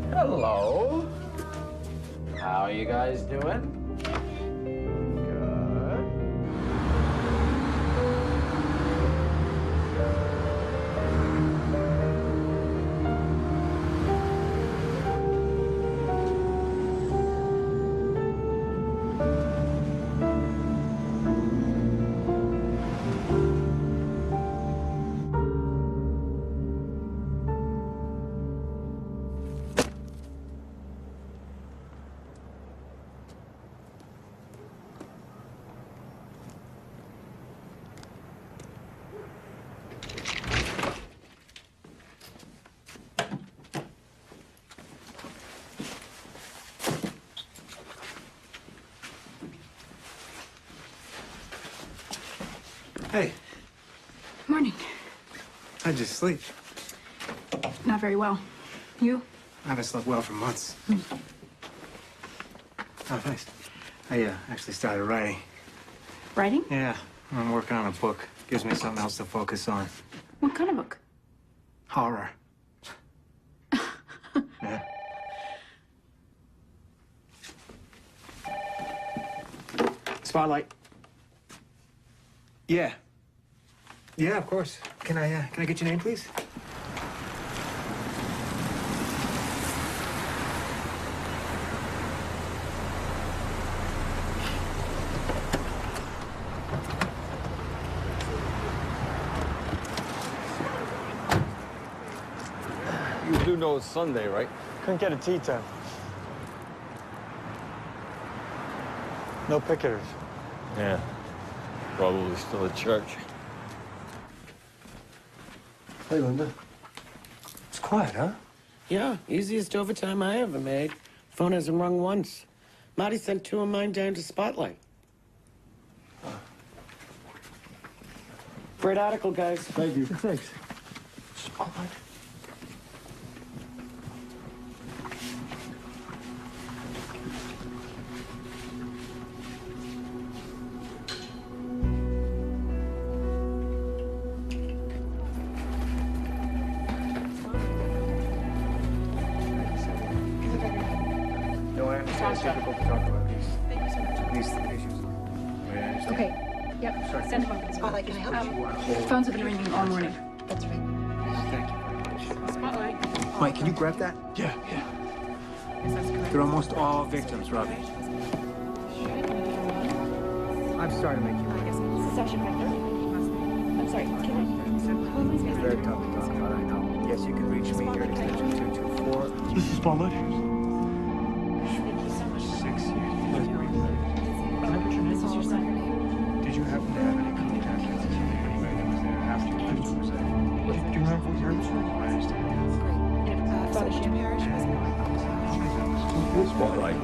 Hello. How are you guys doing? Morning. How'd you sleep? Not very well. You? I haven't slept well for months. Oh, thanks. I actually started writing. Writing? Yeah, I'm working on a book. Gives me something else to focus on. What kind of book? Horror. Yeah. Spotlight. Yeah. Yeah, of course. Can I get your name, please? You do know it's Sunday, right? Couldn't get a tea time. No picketers. Yeah. Probably still at church. Hey, Linda. It's quiet, huh? Yeah, easiest overtime I ever made. Phone hasn't rung once. Marty sent 2 of mine down to Spotlight. Great article, guys. Thank you. Thanks. Spotlight. No, I understand it's difficult to talk about these issues. Okay. Yep. Sorry. Send him over. Spotlight, can I help you? Phones have been ringing all morning. That's right. Thank you. Spotlight. Mike, can you grab that? Yeah. They're almost all victims, Robbie. I'm sorry to make you wait. Sasha Pfeiffer. I'm sorry. Can I? It's very tough to talk about, I know. Yes, you can reach me here at extension 224. This is Spotlight. Thank you so much. 6 years. This is your son. Did you happen to have any contact with anybody that was there after you left? Was that... Do you remember what year it was? I understand. Great. Father Sham Parish was Spotlight.